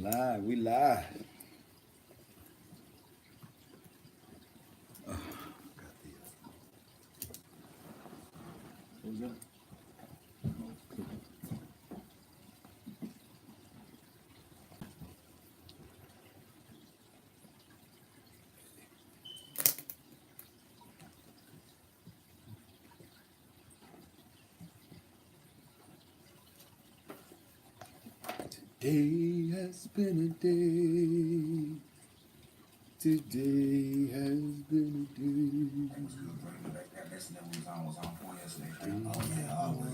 Live, we live. Oh, got the, what was that? Today has been a day. Today has been a day.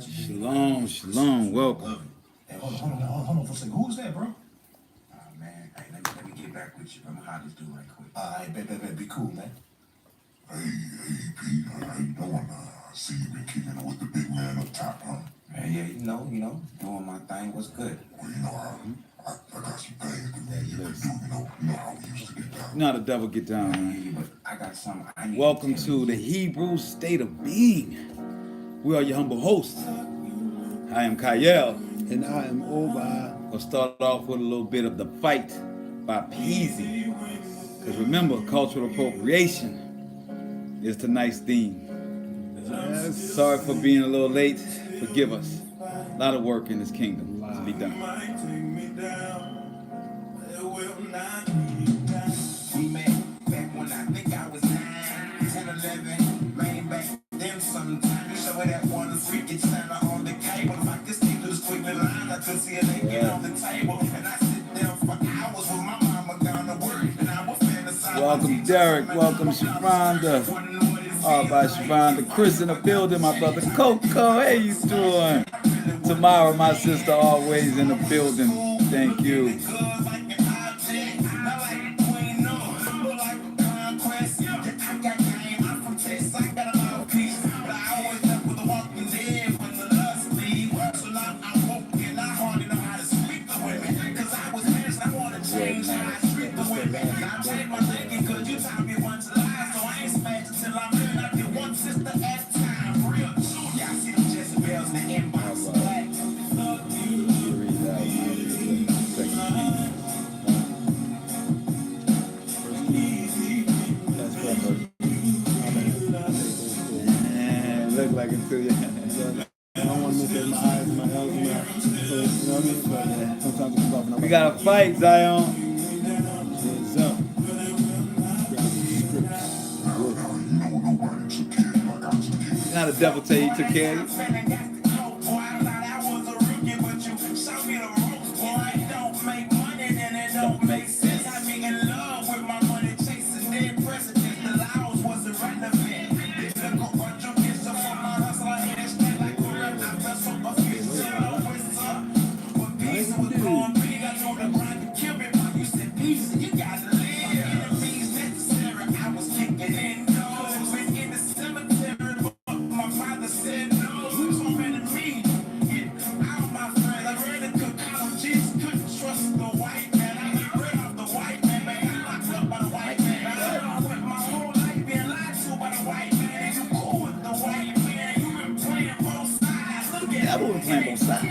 Shalom, shalom, welcome. Hey, hold on for a second. Who's that, bro? Man, hey, let me get back with you. I'm gonna holler this dude right quick. Bet, be cool, man. Hey, Pete, how you doing? I see you been kicking it with the big man up top, huh? Man, yeah, you know, doing my thing. What's good? Well, I got some things that you can do, you know how we used to get down. You know how the devil get down, man. Yeah, but I got something I need Welcome to to the Hebrew State of Being. We are your humble hosts. I am Kyle. And I am Oba. We'll start off with a little bit of The Fight by Peasy. Because remember, cultural appropriation is tonight's theme. Yes. Sorry for being a little late. Forgive us. A lot of work in this kingdom to be done. We met back when I think I was 9, 10, 11. Man, back then sometime. Show her that one freaking center on the cable. If I could stick to the squiggly line, I could see a naked on the table. And I sit there for hours with my mama gone to work. And I was fantasizing. Welcome, Derek. Welcome, Sharonda. All by Sharonda. Chris in the building. My brother Coco. Hey, you doing? Tamara, my sister, always in the building. Thank you. Look like it to you. I don't want to miss my eyes, my health, you know what I mean? But yeah, sometimes it's tough. We got a fight, Zion. What's up? Now the devil tell you he took care of you. Don't make sense. Devil was playing both sides.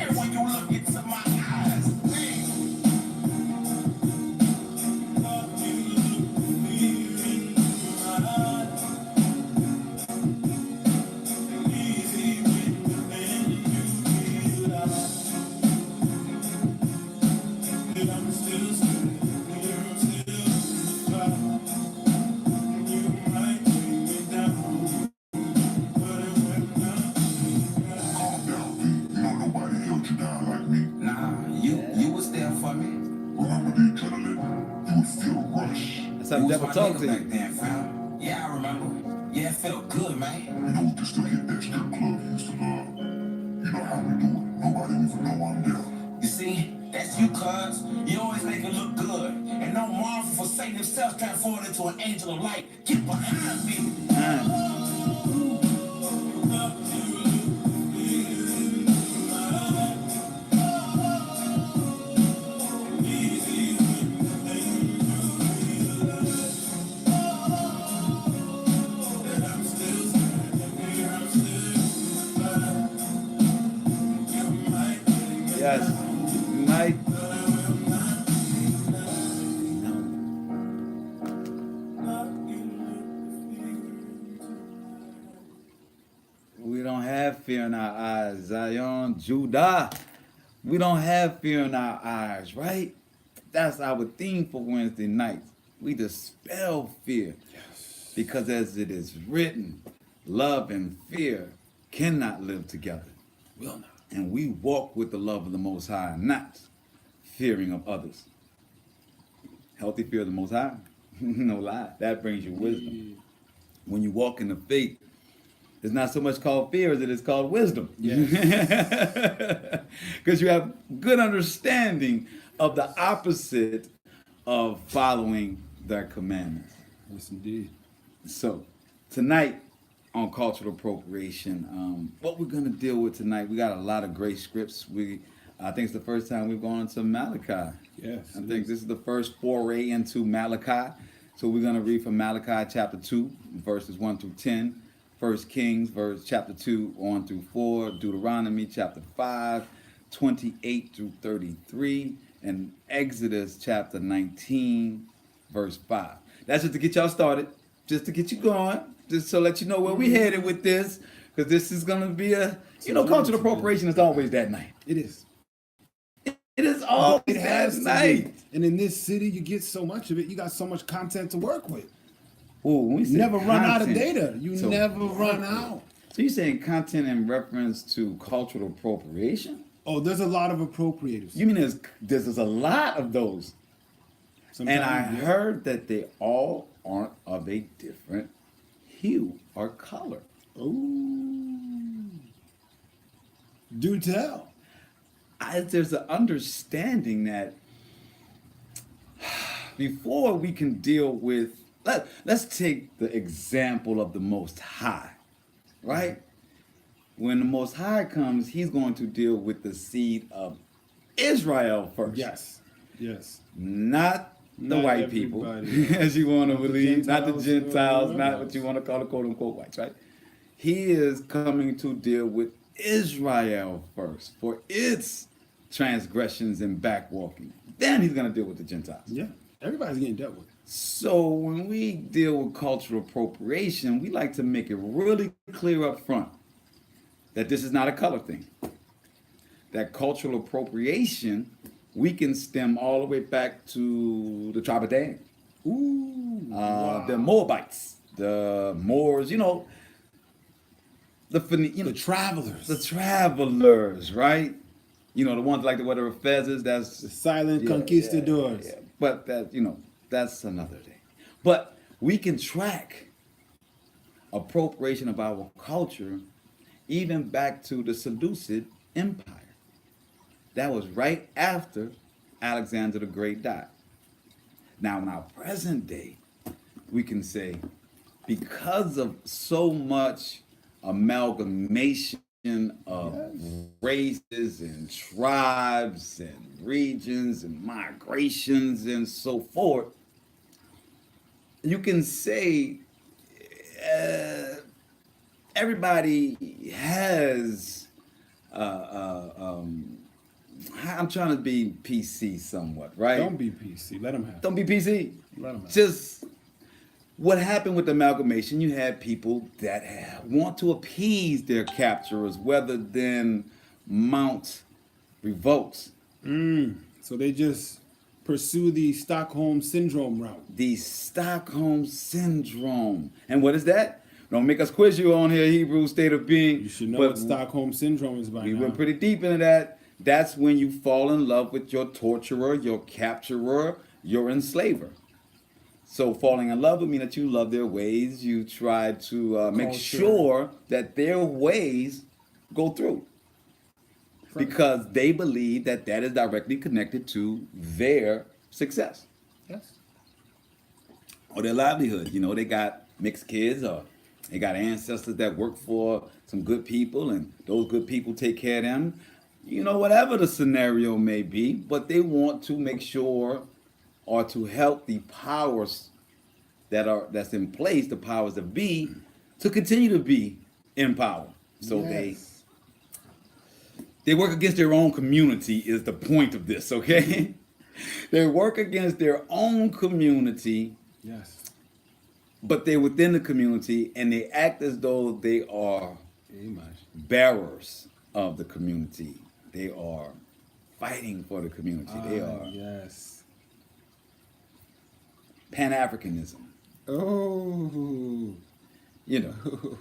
That's how the devil talk to you. Yeah, I remember. Yeah, it felt good, man. You know, we can still hit that strip club you used to love. You know how we do it. Nobody even know I'm there. You see, that's you, cuz. You always make it look good. And no marvel for Satan himself transformed into an angel of light. Get behind me. Yes. Unite. fear in our eyes, Zion, Judah. We don't have fear in our eyes, right? That's our theme for Wednesday nights. We dispel fear. Because as it is written, love and fear cannot live together. Will not. And we walk with the love of the Most High, not fearing of others. Healthy fear of the Most High, no lie, that brings you wisdom. When you walk in the faith, it's not so much called fear as it is called wisdom. Because you have good understanding of the opposite of following their commandments. Yes, indeed. So, tonight on cultural appropriation, what we're going to deal with tonight, we got a lot of great scripts. I think it's the first time we've gone into Malachi. Yes. I think this is the first foray into Malachi. So we're going to read from Malachi chapter 2, verses 1 through 10. 1 Kings, chapter 2, 1 through 4. Deuteronomy chapter 5, 28 through 33. And Exodus chapter 19, verse 5. That's just to get y'all started, just to get you going, just to let you know where we headed with this. Because this is going to be cultural appropriation is always that night. It is. It is always It that has to night. be. And in this city, you get so much of it. You got so much content to work with. Ooh, when we You say never run out of content, data. You so never run out. So you're saying content in reference to cultural appropriation? Oh, there's a lot of appropriators. You mean there's a lot of those? Sometimes, And I yeah. heard that they all aren't of a different hue or color. Ooh. Do tell. There's an understanding that before we can deal with, let's take the example of the Most High, right? When the Most High comes, he's going to deal with the seed of Israel first. Yes. Yes. Not the Not white people, everybody. as you want to Not the believe, not the Gentiles, Gentiles, not no. what you want to call the quote-unquote whites, right? He is coming to deal with Israel first for its transgressions and backwalking. Then he's going to deal with the Gentiles. Yeah. Everybody's getting dealt with. So when we deal with cultural appropriation, we like to make it really clear up front that this is not a color thing. That cultural appropriation, we can stem all the way back to the tribe of Dan. Ooh. Wow. The Moabites, the Moors, The travelers. the travelers, right? The ones like the weather of feathers. That's The silent conquistadors. yeah. But that's another day. But we can track appropriation of our culture even back to the Seleucid Empire. That was right after Alexander the Great died. Now, in our present day, we can say because of so much amalgamation of races and tribes and regions and migrations and so forth, you can say everybody has I'm trying to be PC somewhat, right? Don't be PC. Let them have it. Don't be PC. Let 'em have it. Just what happened with the amalgamation, you had people that want to appease their capturers rather than mount revolts. So they just pursue the Stockholm Syndrome route. The Stockholm Syndrome. And what is that? Don't make us quiz you on here, Hebrew state of being. You should know but what Stockholm Syndrome is by we now. went pretty deep into that. That's when you fall in love with your torturer, your capturer, your enslaver. So falling in love would mean that you love their ways. You try to make Culture. sure that their ways go through. Because they believe that is directly connected to their success Yes. or their livelihood. They got mixed kids or they got ancestors that work for some good people and those good people take care of them. Whatever the scenario may be, but they want to make sure or to help the powers that's in place, the powers that be, to continue to be in power. So Yes. they work against their own community is the point of this, okay? They work against their own community, Yes. but they're within the community and they act as though they are bearers of the community. They are fighting for the community. They are Yes. Pan-Africanism. Oh. You know.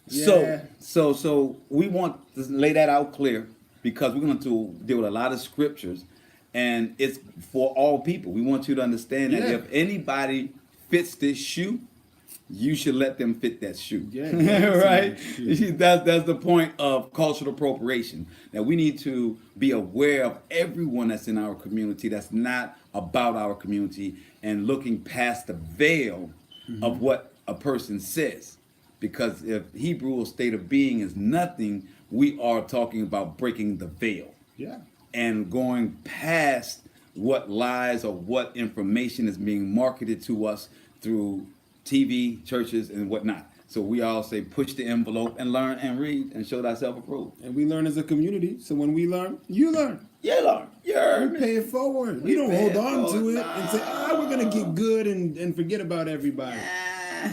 Yeah. So we want to lay that out clear because we're going to deal with a lot of scriptures, and it's for all people. We want you to understand that if anybody fits this shoe, you should let them fit that shoe. Yeah, right? shoe. That's the point of cultural appropriation. That we need to be aware of everyone that's in our community that's not about our community and looking past the veil of what a person says. Because if Hebrew state of being is nothing, we are talking about breaking the veil. Yeah. And going past what lies or what information is being marketed to us through TV, churches, and whatnot. So we all say push the envelope and learn and read and show thyself approved. And we learn as a community. So when we learn, you learn. Yeah, Lord. You heard We me. pay it forward. We don't hold on to it and say, we're going to get good and forget about everybody.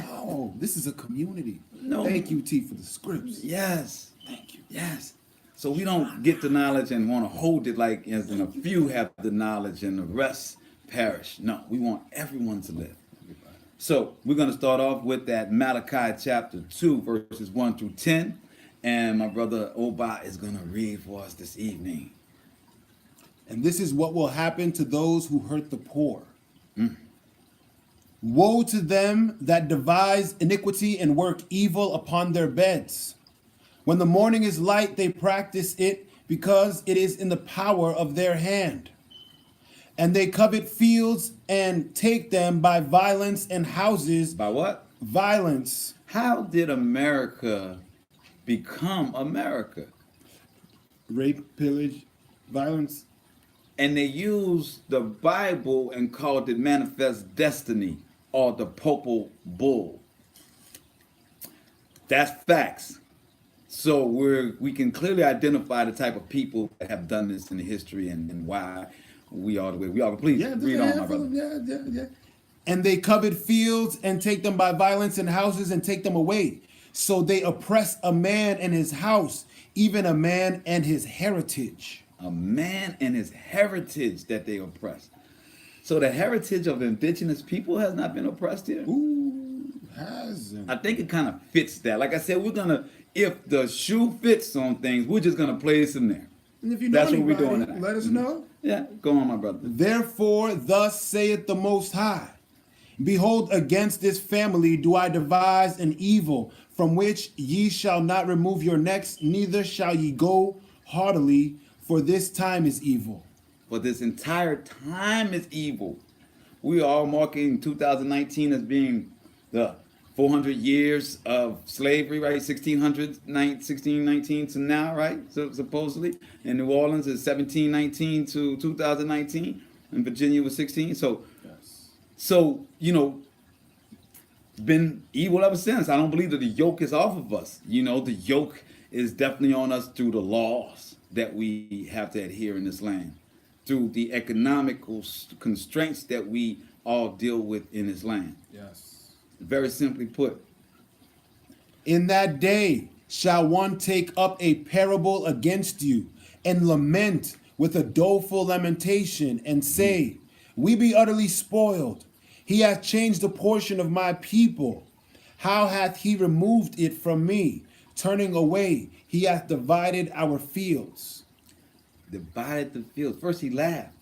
Oh, this is a community. No. Thank you, T, for the scripts. Yes. Thank you. Yes. So we don't get the knowledge and want to hold it like as in a few have the knowledge and the rest perish. No, we want everyone to live. So we're going to start off with that Malachi chapter 2, verses 1 through 10. And my brother Oba is going to read for us this evening. And this is what will happen to those who hurt the poor. Woe to them that devise iniquity and work evil upon their beds. When the morning is light, they practice it because it is in the power of their hand. And they covet fields and take them by violence, and houses By what? violence. How did America become America? Rape, pillage, violence. And they used the Bible and called it Manifest Destiny or the Popal Bull. That's facts. So we can clearly identify the type of people that have done this in the history and why we are the way we are. But please read on, my brother. Yeah. And they covet fields and take them by violence, and houses and take them away. So they oppress a man and his house, even a man and his heritage. A man and his heritage that they oppressed. So the heritage of indigenous people has not been oppressed here? Ooh, hasn't. I think it kind of fits that. Like I said, if the shoe fits on things, we're just going to place them there. And if you know That's what we're anybody, doing tonight. let us know. Yeah, go on, my brother. Therefore, thus saith the Most High, behold, against this family do I devise an evil, from which ye shall not remove your necks, neither shall ye go heartily, for this time is evil. For this entire time is evil. We are all marking 2019 as being the 400 years of slavery, right? 1619 to now, right? So supposedly. In New Orleans is 1719 to 2019. In Virginia was 16. So, been evil ever since. I don't believe that the yoke is off of us. The yoke is definitely on us through the laws that we have to adhere in this land, through the economical constraints that we all deal with in this land. Yes. Very simply put. In that day shall one take up a parable against you, and lament with a doleful lamentation, and say, we be utterly spoiled. He hath changed the portion of my people. How hath he removed it from me? Turning away, he hath divided our fields. Divided the fields. First he laughed.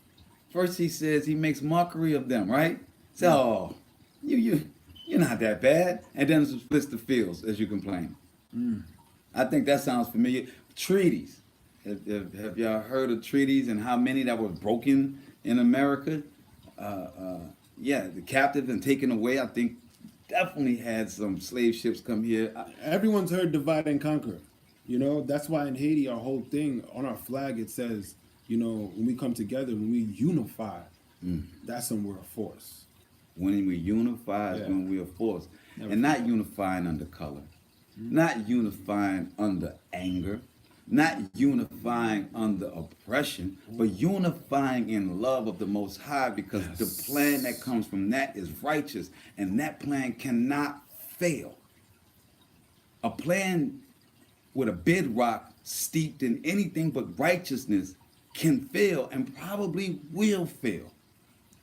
First he says he makes mockery of them, right? So, you're not that bad. And then splits the fields as you complain. I think that sounds familiar. Treaties. Have y'all heard of treaties and how many that were broken in America? The captive and taken away. I think definitely had some slave ships come here. Everyone's heard divide and conquer. That's why in Haiti, our whole thing on our flag, it says, when we come together, when we unify, that's when we're a force. When we unify is when we are forced. And not unifying under color. Not unifying under anger. Not unifying under oppression. But unifying in love of the Most High, because the plan that comes from that is righteous. And that plan cannot fail. A plan with a bedrock steeped in anything but righteousness can fail and probably will fail.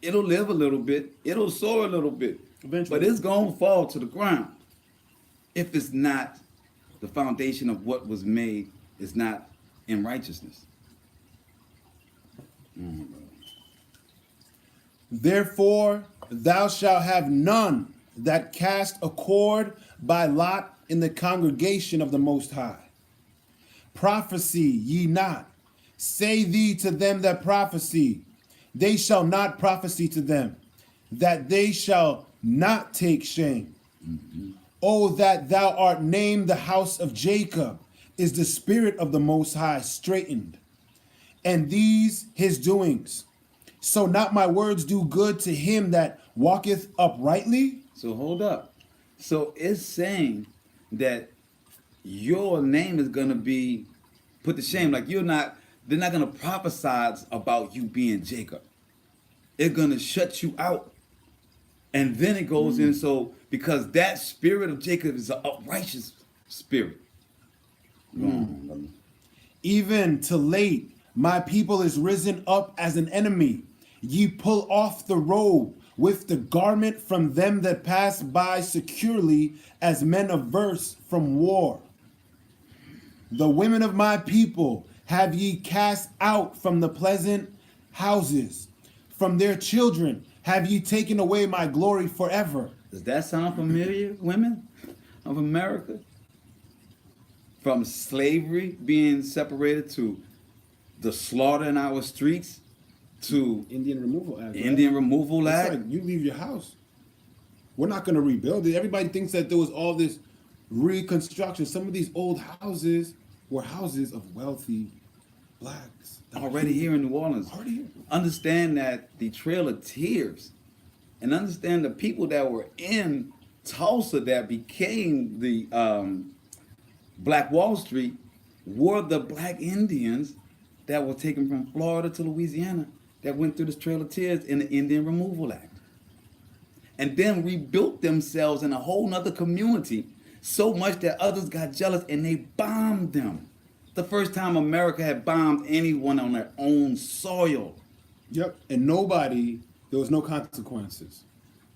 It'll live a little bit, it'll soar a little bit, Eventually. but it's going to fall to the ground if it's not the foundation of what was made is not in righteousness. Therefore, thou shalt have none that cast a cord by lot in the congregation of the Most High. Prophesy ye not. Say thee to them that prophesy, they shall not prophesy to them, that they shall not take shame. Oh, that thou art named the house of Jacob, is the spirit of the Most High straightened, and these his doings. So not my words do good to him that walketh uprightly? So hold up. So it's saying that your name is going to be put to shame. Like they're not going to prophesize about you being Jacob. It's going to shut you out. And then it goes in, so because that spirit of Jacob is an uprighteous spirit. Go on, brother. Even to late, my people is risen up as an enemy. Ye pull off the robe with the garment from them that pass by securely as men averse from war. The women of my people have ye cast out from the pleasant houses. From their children have ye taken away my glory forever. Does that sound familiar, women of America? From slavery being separated to the slaughter in our streets to Indian Removal Act. Indian Removal It's Act. like you leave your house. We're not going to rebuild it. Everybody thinks that there was all this reconstruction. Some of these old houses were houses of wealthy blacks. Already here in New Orleans. Already here. Understand that the Trail of Tears and understand the people that were in Tulsa that became the Black Wall Street were the black Indians that were taken from Florida to Louisiana that went through this Trail of Tears in the Indian Removal Act. And then rebuilt themselves in a whole nother community so much that others got jealous and they bombed them. The first time America had bombed anyone on their own soil. Yep. And there was no consequences.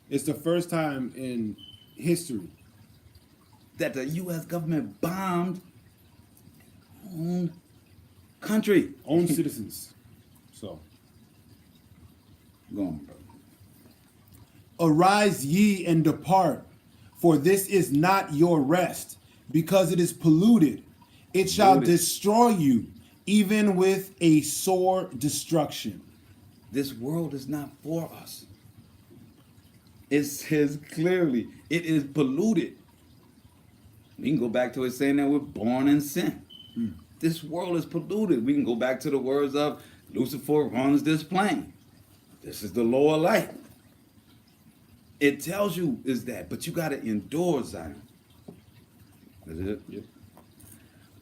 It's the first time in history. That the U.S. government bombed own country. Own citizens. So. Go on, bro. Arise ye and depart, for this is not your rest, because it is polluted. It shall Polluted. destroy you, even with a sore destruction. This world is not for us. It says clearly, it is polluted. We can go back to it saying that we're born in sin. This world is polluted. We can go back to the words of Lucifer runs this plane. This is the lower light. It tells you is that, but you got to endure, Zion. Is it? Yep.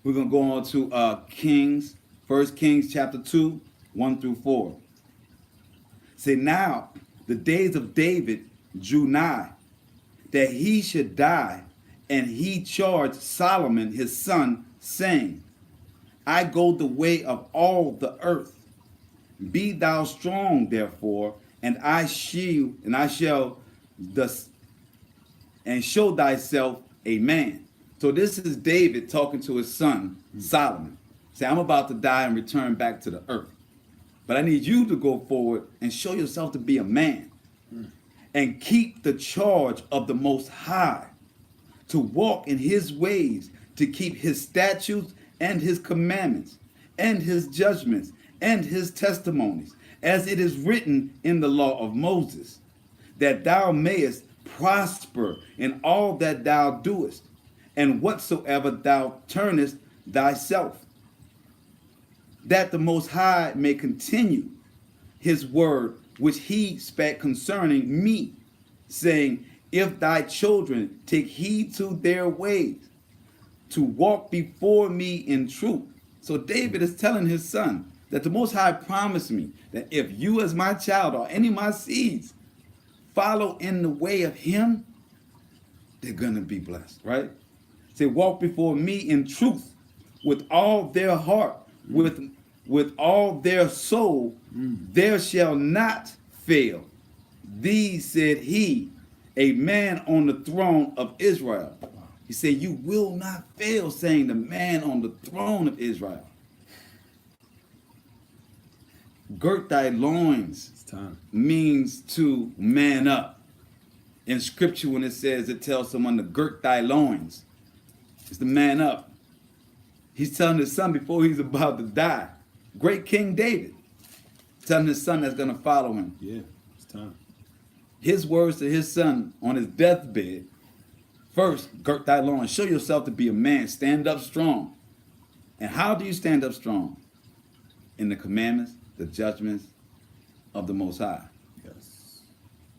We're going to go on to Kings, 1 Kings chapter 2, 1 through 4. Say, now the days of David drew nigh, that he should die, and he charged Solomon his son, saying, I go the way of all the earth. Be thou strong, therefore, and shall thus and show thyself a man. So this is David talking to his son, Solomon. Say, I'm about to die and return back to the earth. But I need you to go forward and show yourself to be a man. And keep the charge of the Most High, to walk in his ways, to keep his statutes and his commandments, and his judgments, and his testimonies, as it is written in the law of Moses, that thou mayest prosper in all that thou doest, and whatsoever thou turnest thyself, that the Most High may continue his word which he spake concerning me, saying, if thy children take heed to their ways, to walk before me in truth. So David is telling his son that the Most High promised me that if you as my child or any of my seeds follow in the way of him, they're going to be blessed, right? Say, walk before me in truth, with all their heart, with all their soul, there shall not fail. These said he, a man on the throne of Israel. He said, you will not fail, saying the man on the throne of Israel. Girt thy loins It's time. means to man up. In scripture, when it says, it tells someone to girt thy loins, it's to man up. He's telling his son before he's about to die. Great King David, telling his son that's going to follow him. Yeah, it's time. His words to his son on his deathbed: first, girt thy loins, show yourself to be a man, stand up strong. And how do you stand up strong? In the commandments, the judgments of the Most High. Yes.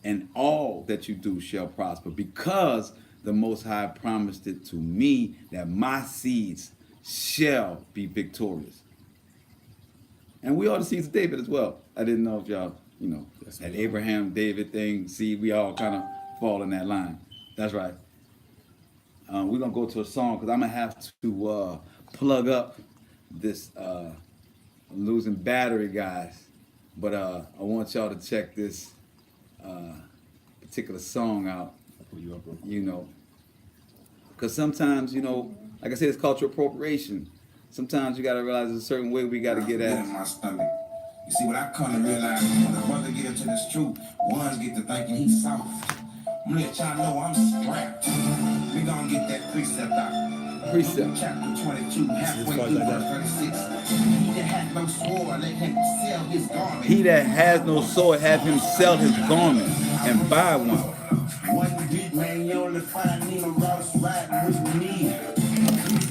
And all that you do shall prosper, because the Most High promised it to me that my seeds shall be victorious. And we are the seeds of David as well. I didn't know if y'all, Yes, that we are. Abraham, David thing, see, we all kind of fall in that line. That's right. We're going to go to a song, because I'm going to have to plug up this losing battery, guys. But I want y'all to check this particular song out, I'll put you up, bro. because sometimes, like I said, it's cultural appropriation. Sometimes you got to realize there's a certain way we got to get at in it. my stomach. You see, what I come to realize is when a brother get into this truth, ones get to thinking he's soft. I'm gonna let y'all know I'm strapped. We gonna get that precept out. Precept. Chapter 22, halfway part through like verse 36. He that hath no sword, let him sell his garment. He that has no sword, have him sell his garment and buy one. One beat, man, you only find Nina Ross riding with me.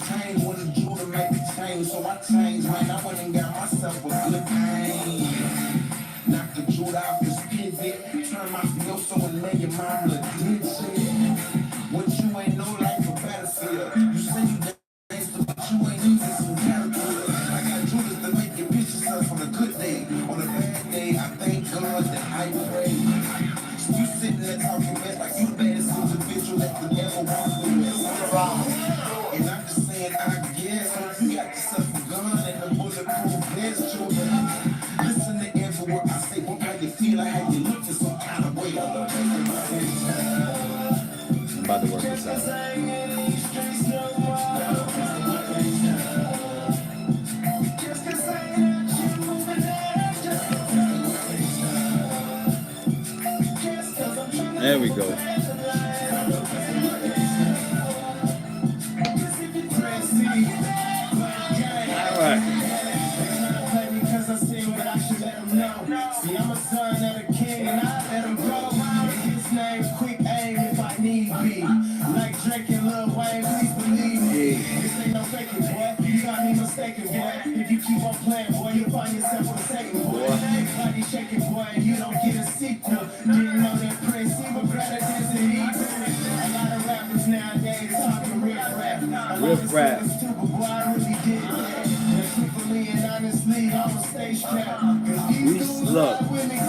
Change with a Judah make it change, so I changed, man. I went and got myself a good pain. Knock the Judah off his pivot, turn my Fioso and lay your mama did shit. What you ain't know like a battlefield. You say you gangster, but you ain't using some character. I got Judas to make your picture yourself on a good day. On a bad day, I thank God that I pray. You sitting there talking best like you the baddest individual that could ever walk with me. And I'm just saying, I guess you got yourself a gun and a bulletproof vest, children. Listen to every word I say, what how you feel, or how you look in some kind of way. I'm about to work this out. There we go. All right. See, I'm a son of the king, and I let him go. His name, quick aim if I need be. Like Drake and Lil Wayne, please believe me. This ain't no faking, boy. You got me mistaken, boy. If you keep on playing, boy, you'll find yourself on the second, boy. Body shaking, boy, you don't get a sequel. Didn't know that Prince, he was better than the equal. A lot of rappers nowadays talking riff rap. Riff rap. But boy, I really did that. And truthfully and honestly, I'm a stay strapped. Look,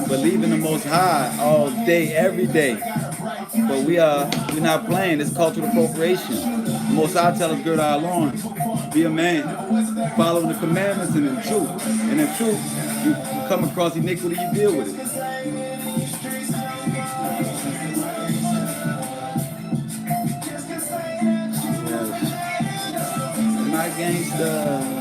believe in the Most High all day, every day. But we're not playing. It's cultural appropriation. The Most High tell us gird our loins, be a man, following the commandments and in truth. And in truth, you come across iniquity, you deal with it. Yes. My gangsta.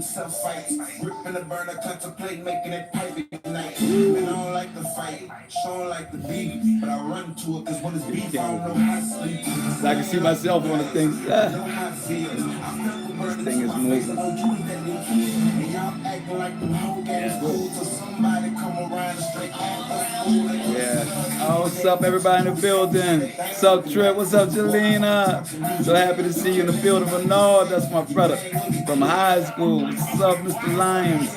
Self-fights, ripping the burner, contemplate making it private night. And I don't like the fight, showing like the beat, but I run to it, cause when it's beef, I don't know how to sleep. So I can see myself on the things. I know how it feels. I felt the burner, Thing is moving. and y'all acting like the whole game's cool till somebody come around and straight out. Yeah. Oh, what's up, everybody in the building? What's up, Trip? What's up, Jelena? So happy to see you in the building. Bernard, that's my brother from high school. What's up, Mr. Lyons?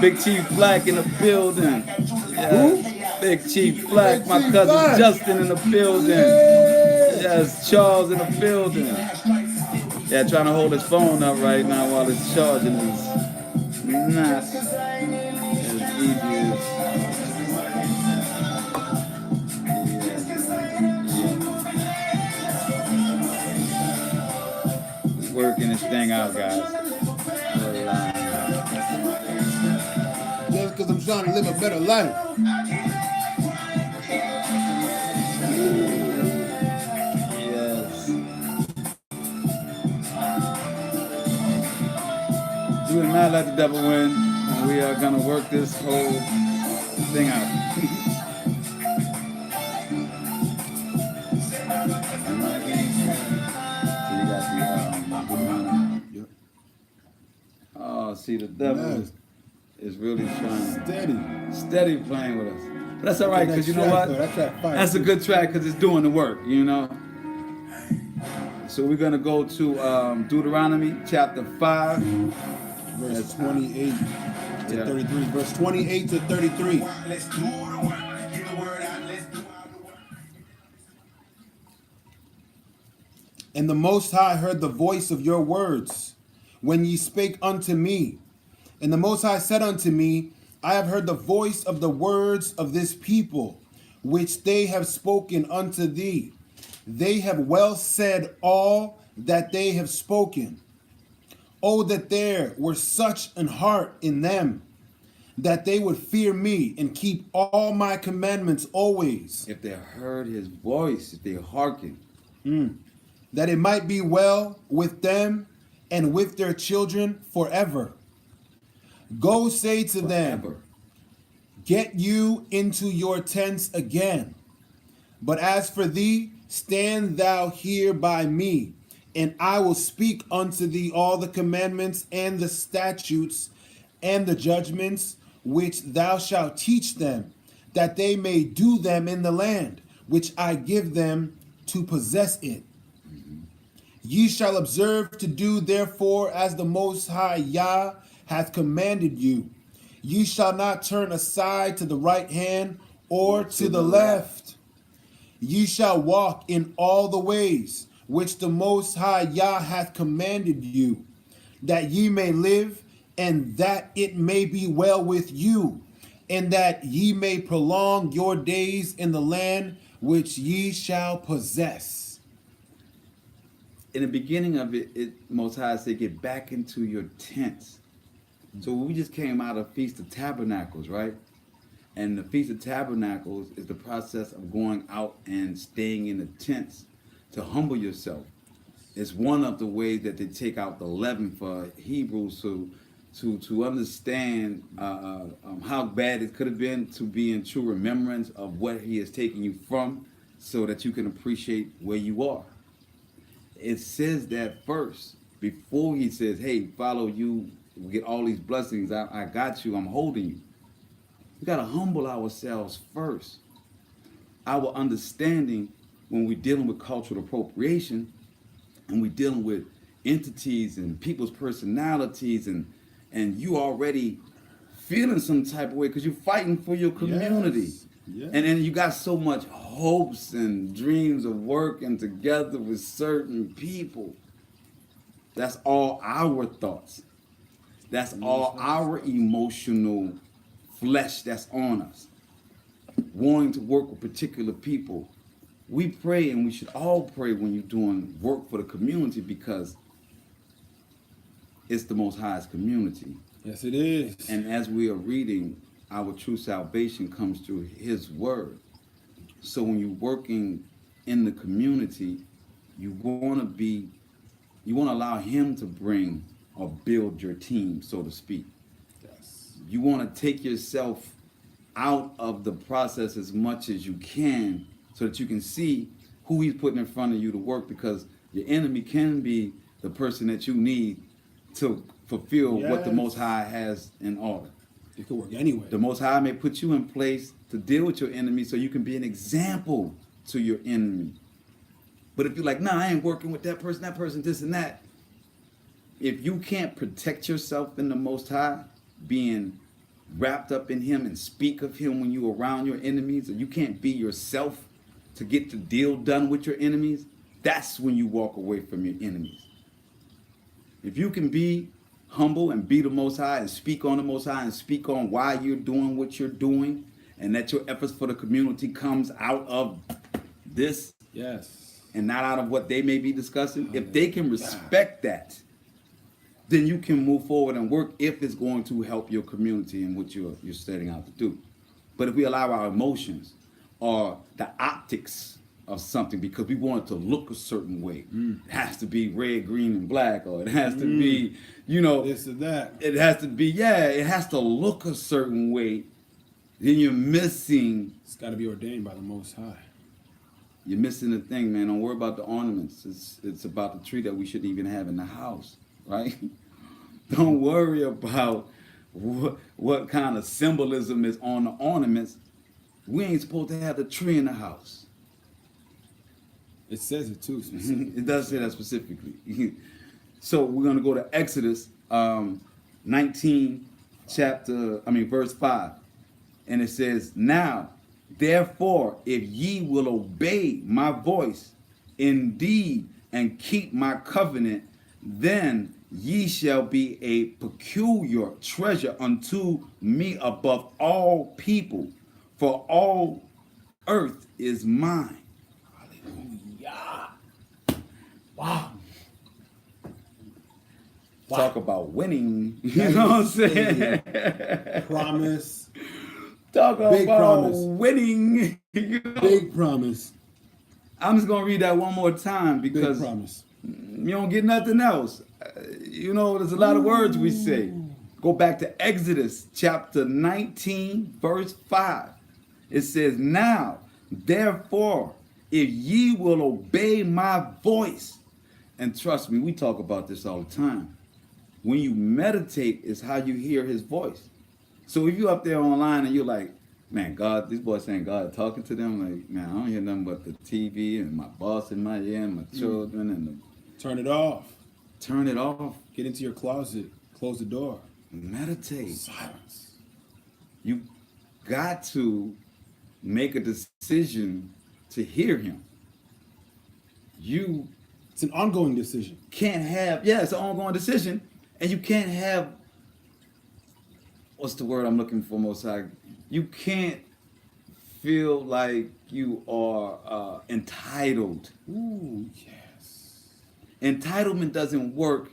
Big Chief Black in the building. Yeah. Big Chief Black. My cousin Justin in the building. Yes, Charles in the building. Yeah, trying to hold his phone up right now while it's charging. It's not. out, guys. Just because I'm trying to live a better life. Yes. We will not let the devil win, and we are gonna work this whole thing out. So you got the Yep. oh, see, the devil Nice. is really trying Steady. playing with us. But that's all right, because you know That what? track, though, that track fire, That's a too. good track because it's doing the work, you know. So we're gonna go to Deuteronomy chapter 5. Verse 28 to Yeah. 33. Verse 28 to 33. Let's do the work. Get the word out. Let's do all the work. And the Most High heard the voice of your words when ye spake unto me. And the Most High said unto me, I have heard the voice of the words of this people, which they have spoken unto thee. They have well said all that they have spoken. Oh, that there were such an heart in them, that they would fear me and keep all my commandments always, If they heard his voice, if they hearken, that it might be well with them and with their children forever. Go say to them, forever. get you into your tents again. But as for thee, stand thou here by me, and I will speak unto thee all the commandments and the statutes and the judgments which thou shalt teach them, that they may do them in the land which I give them to possess it. Ye shall observe to do therefore as the Most High Yah hath commanded you. Ye shall not turn aside to the right hand or to the left. Ye shall walk in all the ways which the Most High Yah hath commanded you, that ye may live, and that it may be well with you, and that ye may prolong your days in the land which ye shall possess. In the beginning of it, Most High said, get back into your tents. So we just came out of Feast of Tabernacles, right? And the Feast of Tabernacles is the process of going out and staying in the tents to humble yourself. It's one of the ways that they take out the leaven for Hebrews to understand how bad it could have been, to be in true remembrance of what he has taken you from, so that you can appreciate where you are. It says that first, before he says, hey, follow you, get all these blessings, I got you, I'm holding you. We got to humble ourselves first. Our understanding when we're dealing with cultural appropriation and we're dealing with entities and people's personalities, and you already feeling some type of way because you're fighting for your community. Yes. Yeah. And then you got so much hopes and dreams of working together with certain people. That's all our thoughts. That's all our emotional flesh that's on us. Wanting to work with particular people. We pray, and we should all pray when you're doing work for the community, because it's the Most High's community. Yes, it is. And as we are reading, our true salvation comes through his word. So when you're working in the community, you want to allow him to bring or build your team, so to speak. Yes. You want to take yourself out of the process as much as you can, so that you can see who he's putting in front of you to work, because your enemy can be the person that you need to fulfill what the Yes. Most High has in order. It could work anyway. The Most High may put you in place to deal with your enemy so you can be an example to your enemy. But if you're like, nah, I ain't working with that person, this and that. If you can't protect yourself in the Most High, being wrapped up in him and speak of him when you're around your enemies, or you can't be yourself to get the deal done with your enemies, that's when you walk away from your enemies. If you can be humble and be the Most High and speak on the Most High and speak on why you're doing what you're doing, and that your efforts for the community comes out of this Yes. and not out of what they may be discussing, if they can respect that, then you can move forward and work if it's going to help your community and what you're setting out to do. But if we allow our emotions or the optics of something because we want it to look a certain way, it has to be red, green, and black, or it has to be, This or that. it has to be, it has to look a certain way, then you're missing. It's got to be ordained by the Most High. You're missing the thing, man. Don't worry about the ornaments. It's about the tree that we should even have in the house, right? Don't worry about what kind of symbolism is on the ornaments. We ain't supposed to have the tree in the house. It says it too. Specifically. It does say that specifically. So we're going to go to Exodus 19, verse 5. And it says, now, therefore, if ye will obey my voice indeed and keep my covenant, then ye shall be a peculiar treasure unto me above all people, for all earth is mine. Hallelujah. Wow. Talk about winning. You know what I'm saying? Promise. Talk Big about promise. winning. You know? Big promise. I'm just going to read that one more time Big because promise. you don't get nothing else. There's a lot of words we say. Go back to Exodus chapter 19, verse 5. It says, now, therefore, if ye will obey my voice, and trust me, we talk about this all the time. When you meditate is how you hear his voice. So if you're up there online and you're like, man, God, these boys saying God talking to them, like, man, I don't hear nothing but the TV and my boss in my ear and my children and Turn it off. turn it off. Get into your closet. Close the door. Meditate. Silence. You got to make a decision to hear him. You It's an ongoing decision. can't have, it's an ongoing decision, and you can't have, what's the word I'm looking for, Most High? You can't feel like you are entitled. Ooh, yes. Entitlement doesn't work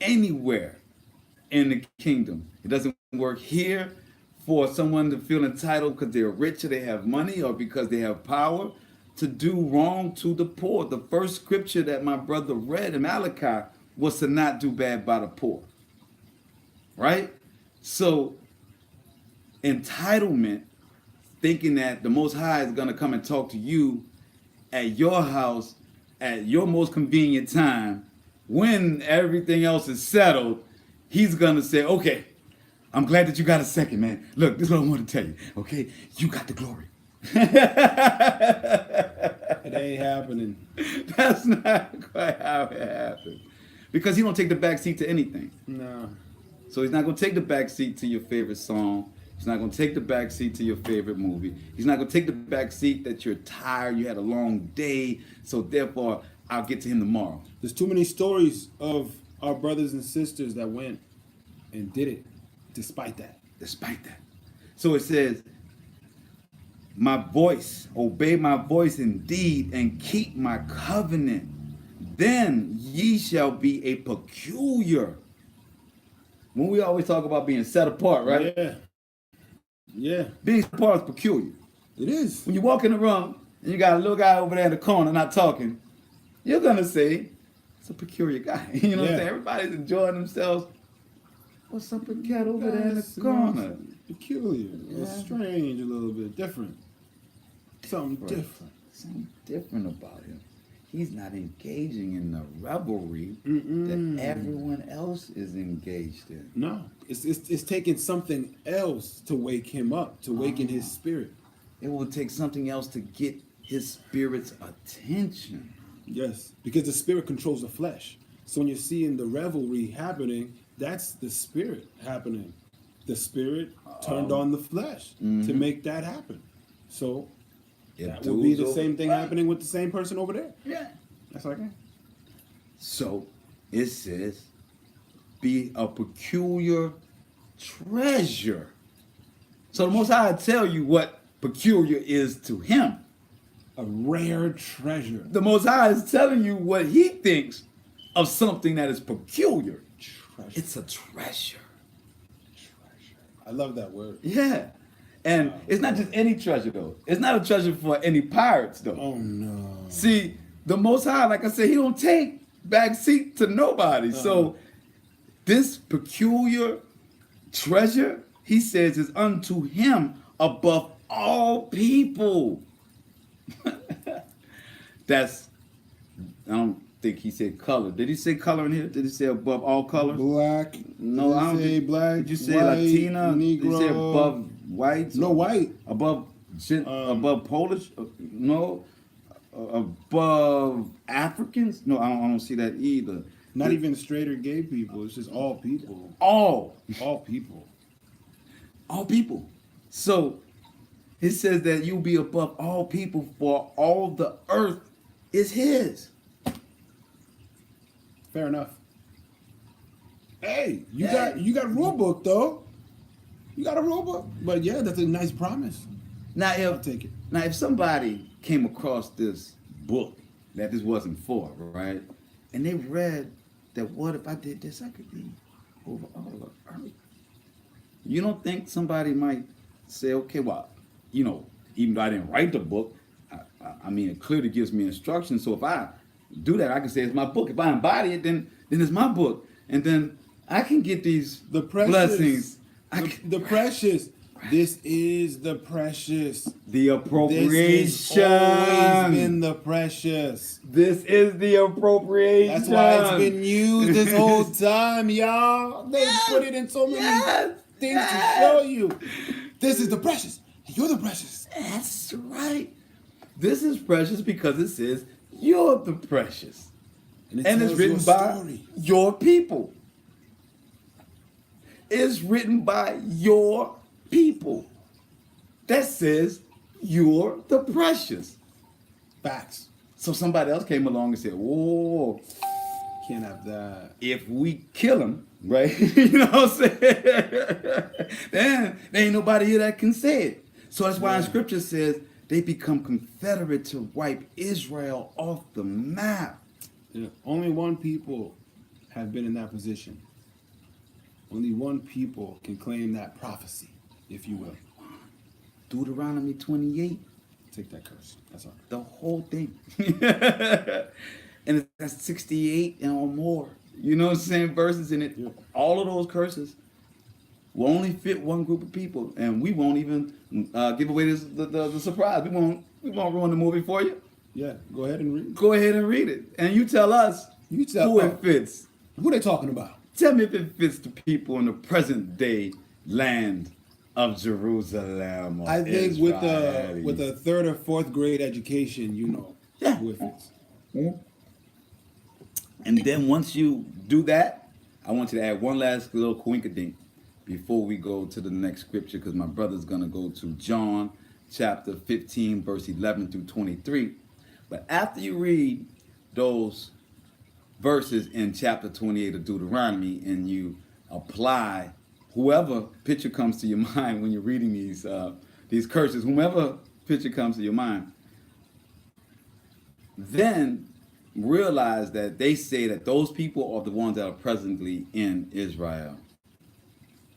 anywhere in the kingdom. It doesn't work here for someone to feel entitled because they're rich or they have money or because they have power to do wrong to the poor. The first scripture that my brother read in Malachi was to not do bad by the poor. Right? So entitlement, thinking that the Most High is going to come and talk to you at your house at your most convenient time when everything else is settled, he's going to say, okay, I'm glad that you got a second, man. Look, this is what I want to tell you, okay? You got the glory. It ain't happening. That's not quite how it happened. Because he don't take the back seat to anything. No. So he's not going to take the back seat to your favorite song. He's not going to take the back seat to your favorite movie. He's not going to take the back seat that you're tired, you had a long day, so therefore I'll get to him tomorrow. There's too many stories of our brothers and sisters that went and did it despite that. Despite that. So it says, my voice, obey my voice indeed, and keep my covenant. Then ye shall be a peculiar. When we always talk about being set apart, right? Yeah. Yeah. Being set apart is peculiar. It is. When you walk in the room and you got a little guy over there in the corner not talking, you're gonna say, it's a peculiar guy. You know what I'm saying? Everybody's enjoying themselves. What's some cat over there in the corner? Peculiar. A little strange, a little bit different. Something different. Something different about him. He's not engaging in the revelry that everyone else is engaged in. No. It's taking something else to wake him up, to waken his spirit. It will take something else to get his spirit's attention. Yes. Because the spirit controls the flesh. So when you're seeing the revelry happening, that's the spirit happening. The spirit turned on the flesh to make that happen. So that would be the same thing happening with the same person over there. Yeah. That's like that. So it says, be a peculiar treasure. So the Most High tell you what peculiar is to him. A rare treasure. The Most High is telling you what he thinks of something that is peculiar. Treasure. It's a treasure. I love that word. Yeah. And it's not just any treasure, though. It's not a treasure for any pirates, though. Oh no. See, the Most High, like I said, he don't take back seat to nobody. So this peculiar treasure, he says, is unto him above all people. That's, I don't think he said color. Did he say color in here? Did he say above all colors? Black. No, I don't say think. black. Did you say white, Latina? Did you say Negro. above whites? No, white. Above above Polish? No. Above Africans? No, I don't see that either. Not even straight or gay people. It's just all people. All people. all people. So it says that you'll be above all people, for all the earth is his. Fair enough. Hey, you got a rule book though. You got a rule book, but yeah, that's a nice promise. Now I'll take it. Now if somebody came across this book that this wasn't for, right? And they read that, what if I did this? I could be over all the earth. You don't think somebody might say, okay, well, you know, even though I didn't write the book, I mean, it clearly gives me instructions. So if I do that, I can say it's my book. If I embody it, then it's my book. And then I can get these The precious blessings. The precious. This is the precious. The appropriation. This has always been the precious. This is the appropriation. That's why it's been used this whole time, y'all. They put it in so many things to show you. This is the precious. You're the precious. That's right. This is precious because it says you're the precious. And And it's tells written your by story. your people. It's written by your people. That says you're the precious. Facts. So somebody else came along and said, whoa, Can't have that. if we kill him, right? You know what I'm saying? Then there ain't nobody here that can say it. So that's why in scripture says they become confederate to wipe Israel off the map. Yeah. Only one people have been in that position. Only one people can claim that prophecy, if you will. Deuteronomy 28, Take that curse. That's all. the whole thing. And that's 68 and or more. You know what I'm saying? Verses in it. Yeah. All of those curses will only fit one group of people. And we won't even give away the surprise. We won't ruin the movie for you. Yeah, go ahead and read. Go ahead and read it. And you tell us You tell who us. it fits. Who they talking about? Tell me if it fits the people in the present day land of Jerusalem. Or I think with Israelis. a third or fourth grade education, you know Yeah. who it fits. And then once you do that, I want you to add one last little coinkydink before we go to the next scripture, because my brother's going to go to John chapter 15, verse 11 through 23. But after you read those verses in chapter 28 of Deuteronomy and you apply whoever picture comes to your mind when you're reading these curses, whomever picture comes to your mind, then realize that they say that those people are the ones that are presently in Israel.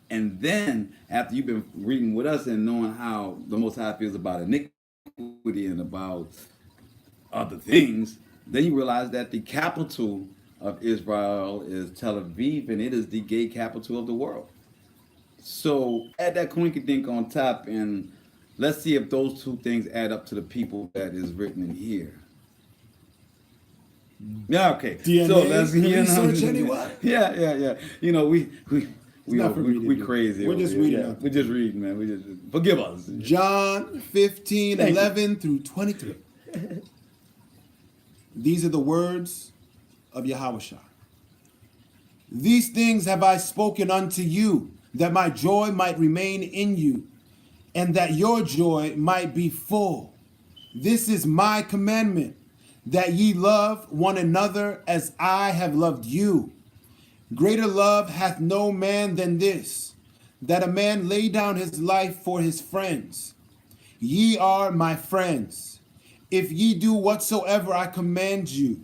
And then after you've been reading with us and knowing how the Most High feels about iniquity and about other things, then you realize that the capital of Israel is Tel Aviv, and it is the gay capital of the world. So add that coinkydink on top, and let's see if those two things add up to the people that is written in here. Yeah, okay. DNA so let's research, anyone? Yeah. You know, we not for reading, dude. crazy. We're over just here. reading Yeah, out. we're just reading, man. We just forgive us. John 15, Thank you. 11 through 23. These are the words of Yahushua. These things have I spoken unto you, that my joy might remain in you, and that your joy might be full. This is my commandment, that ye love one another as I have loved you. Greater love hath no man than this, that a man lay down his life for his friends. Ye are my friends, if ye do whatsoever I command you.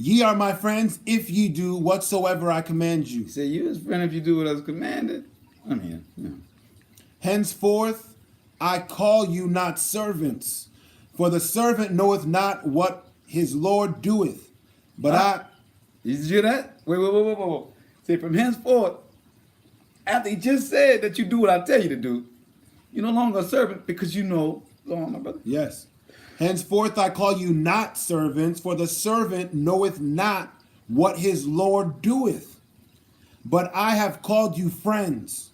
Ye are my friends if ye do whatsoever I command you. He said, you his friend if you do what I was commanded. I mean, you know. Henceforth I call you not servants, for the servant knoweth not what his Lord doeth. But Did you hear that? Wait. Say, from henceforth, after he just said that you do what I tell you to do, you're no longer a servant because you know. Go on, my brother. Yes. Henceforth I call you not servants, for the servant knoweth not what his Lord doeth. But I have called you friends.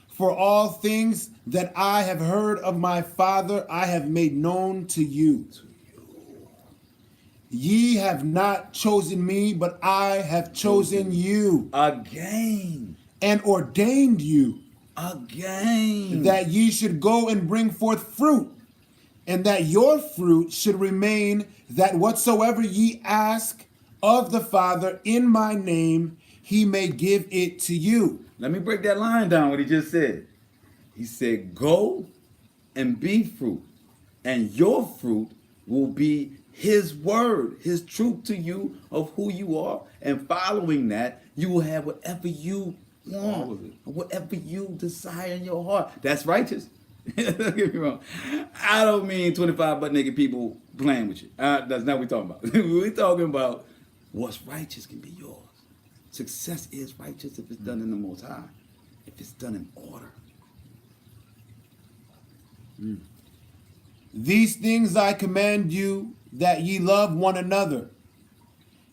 For all things that I have heard of my Father, I have made known to you. Ye have not chosen me, but I have chosen you. Again. And ordained you. Again. That ye should go and bring forth fruit, and that your fruit should remain, that whatsoever ye ask of the Father in my name, he may give it to you. Let me break that line down, what he just said. He said, go and be fruit, and your fruit will be his word, his truth to you of who you are, and following that, you will have whatever you want, whatever you desire in your heart. That's righteous. Don't get me wrong. I don't mean 25 butt naked people playing with you. That's not what we're talking about. We're talking about what's righteous can be yours. Success is righteous if it's done in the Most High, if it's done in order. These things I command you, that ye love one another.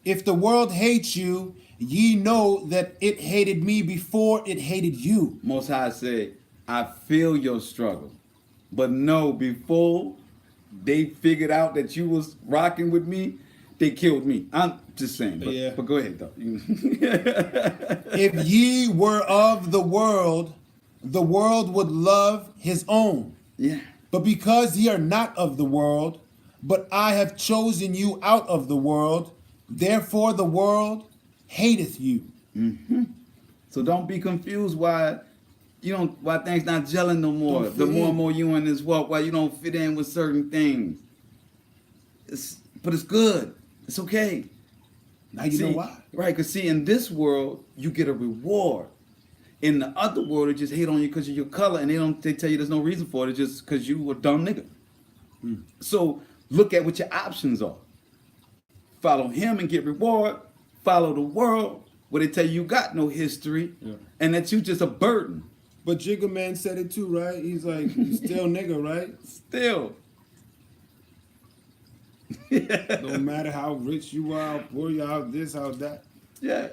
If the world hates you, ye know that it hated me before it hated you. Most High said, I feel your struggle, but no, before they figured out that you was rocking with me, they killed me. I'm just saying, but go ahead though. If ye were of the world would love his own. Yeah. But because ye are not of the world, but I have chosen you out of the world, therefore the world hateth you. Mm-hmm. So don't be confused why things not gelling no more. The more and more you in this walk, why you don't fit in with certain things. But it's good. It's okay. Now you know why. Right, because see, in this world, you get a reward. In the other world, they just hate on you because of your color, and they tell you there's no reason for it. It's just because you a dumb nigga. So look at what your options are. Follow him and get reward. Follow the world where they tell you got no history and that you just a burden. But Jigga Man said it too, right? He's like, you still nigga, right? Still. No matter how rich you are, how poor you are, how this, how that. Yeah.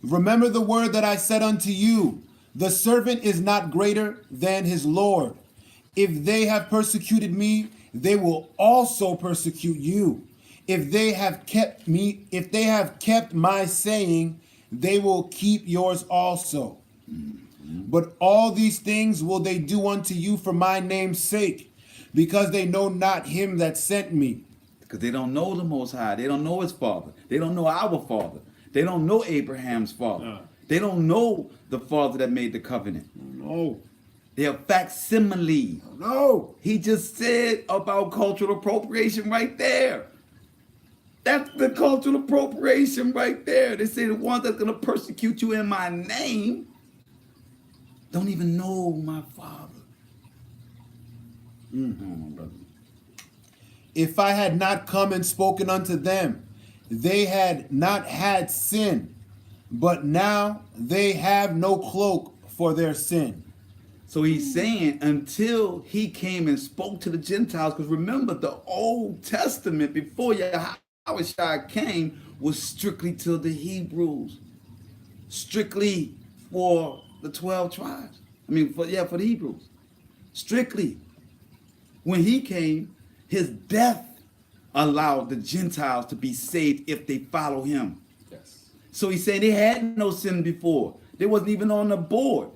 Remember the word that I said unto you, the servant is not greater than his Lord. If they have persecuted me, they will also persecute you. If they have kept my saying, they will keep yours also. But all these things will they do unto you for my name's sake, because they know not him that sent me. Because they don't know the Most High. They don't know his father. They don't know our father. They don't know Abraham's father. They don't know the father that made the covenant. No. They're facsimile. No. He just said about cultural appropriation right there. That's the cultural appropriation right there. They say the one that's going to persecute you in my name don't even know my father. Brother. If I had not come and spoken unto them, they had not had sin, but now they have no cloak for their sin. So he's saying until he came and spoke to the Gentiles, because remember the Old Testament before Yahushua came was strictly to the Hebrews, strictly for the 12 tribes. For the Hebrews, strictly. When he came, his death allowed the Gentiles to be saved if they follow him. Yes. So he's saying they had no sin before. They wasn't even on the board.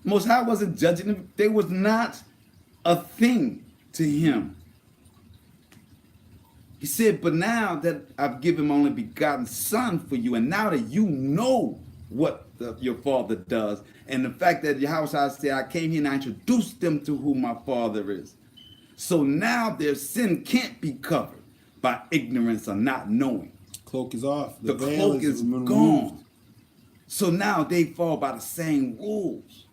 Most High wasn't judging them. They was not a thing to him. He said, but now that I've given my only begotten son for you, and now that you know what your father does, and the fact that Yahushua said, I came here and I introduced them to who my father is. So now their sin can't be covered. by ignorance or not knowing. Cloak is off. The veil cloak is removed. gone. So now they fall by the same rules.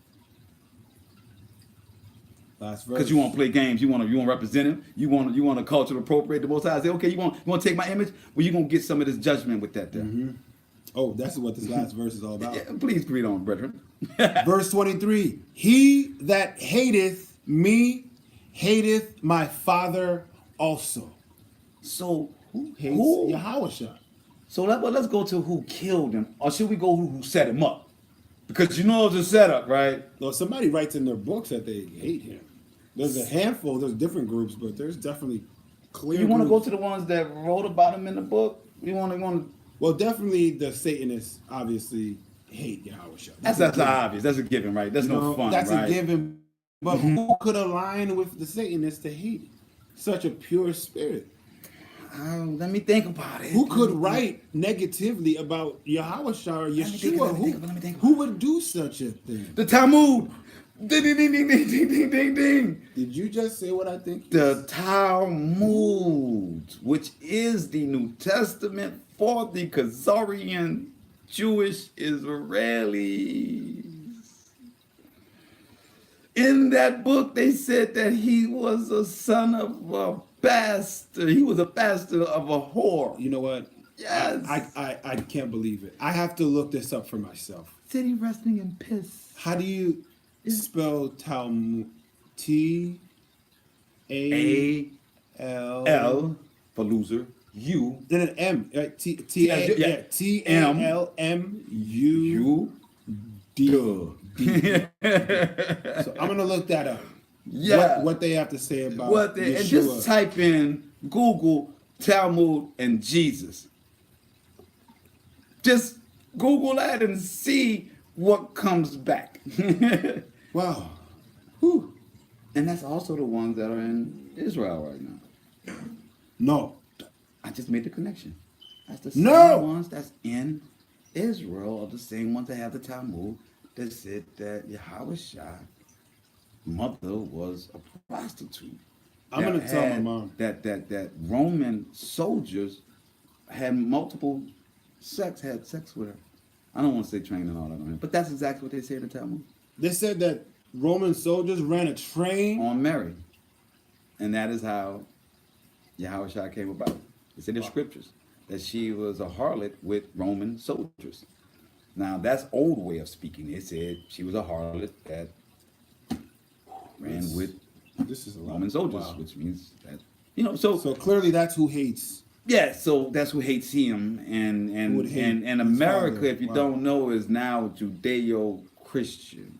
Last verse. Because you want to play games, you want to represent him, you want to culture appropriate the Most High. Say, okay, you want to take my image, well, you're gonna get some of this judgment with that there. Oh, that's what this last verse is all about. Yeah, please read on, brethren. Verse 23. He that hateth me hateth my Father also. So Who hates Yahawashah? So let's go to who killed him, or should we go who set him up? Because you know it's a setup, right? No, somebody writes in their books that they hate him. There's a handful. There's different groups, but there's definitely clear. You want to go groups. to the ones that wrote about him in the book? You want to? Well, definitely the Satanists obviously hate Yahawashah. That's obvious. That's a given, right? That's no fun, That's right? a given. But who could align with the Satanists to hate such a pure spirit? Let me think about it. Who could write negatively about Yahawashah or Yeshua? Let me think. Who would do such a thing? The Talmud. Ding, ding, ding, ding, ding, ding, ding, ding, ding. Did you just say what I think? The Talmud, which is the New Testament for the Khazarian Jewish Israelis. In that book, they said that he was a son of a bastard. He was a bastard of a whore. You know what? Yes. I can't believe it. I have to look this up for myself. Said he resting in piss. How do you spell Talmud? T A L L for loser. U Then an M, right? T Yeah, A yeah. T A L M U U D. Duh. So I'm gonna look that up. Yeah. What they have to say about What they, and just Yeshua. type in Google Talmud and Jesus. Just Google that and see what comes back. Wow. Whew. And that's also the ones that are in Israel right now. No. I just made the connection. That's the same No. ones that's in Israel are the same ones that have the Talmud that said that Yahawashah's mother was a prostitute. I'm That gonna tell my had- mom. that Roman soldiers had had sex with her. I don't want to say training all that on it, but that's exactly what they say in the Talmud They said that Roman soldiers ran a train. on Mary, and that is how Yahushua came about. It's in the scriptures that she was a harlot with Roman soldiers. Now that's old way of speaking. They said she was a harlot that ran with This is a lot. Roman soldiers, Wow. which means that So clearly that's who hates. yeah, so that's who hates him, and Who would hate and his America, father. if you Wow. don't know, is now Judeo-Christian,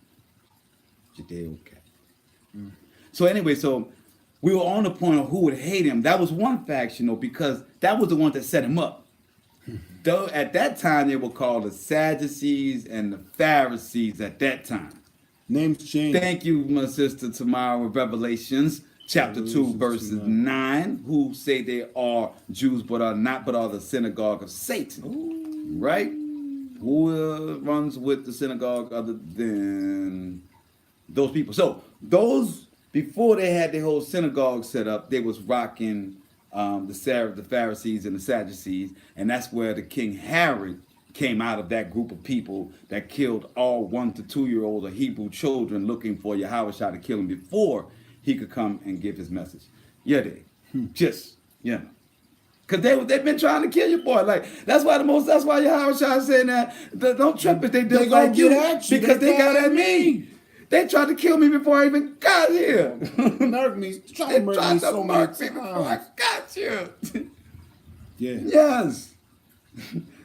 Judeo-Catholic. So anyway, so we were on the point of who would hate him. That was one faction, though, because that was the one that set him up. Though at that time they were called the Sadducees and the Pharisees. At that time. Names change. Thank you, my sister Tamara, with Revelations chapter 2, verses 9, who say they are Jews but are not, but are the synagogue of Satan. Right? Who runs with the synagogue other than those people? So those, before they had their whole synagogue set up, they was rocking the Pharisees and the Sadducees, and that's where the King Herod came out of that group of people that killed all 1 to 2 year old Hebrew children looking for Yahushua to kill him before he could come and give his message. Yeah, they just, yeah. Cause they've been trying to kill your boy. Like that's why Yahushua is saying that don't trip if they They like gonna you get at you. because They they got got at at me. They tried to kill me before I even got here. Murk me. Try They to murk tried me to so mark many me before I times. got you. Yeah. Yes.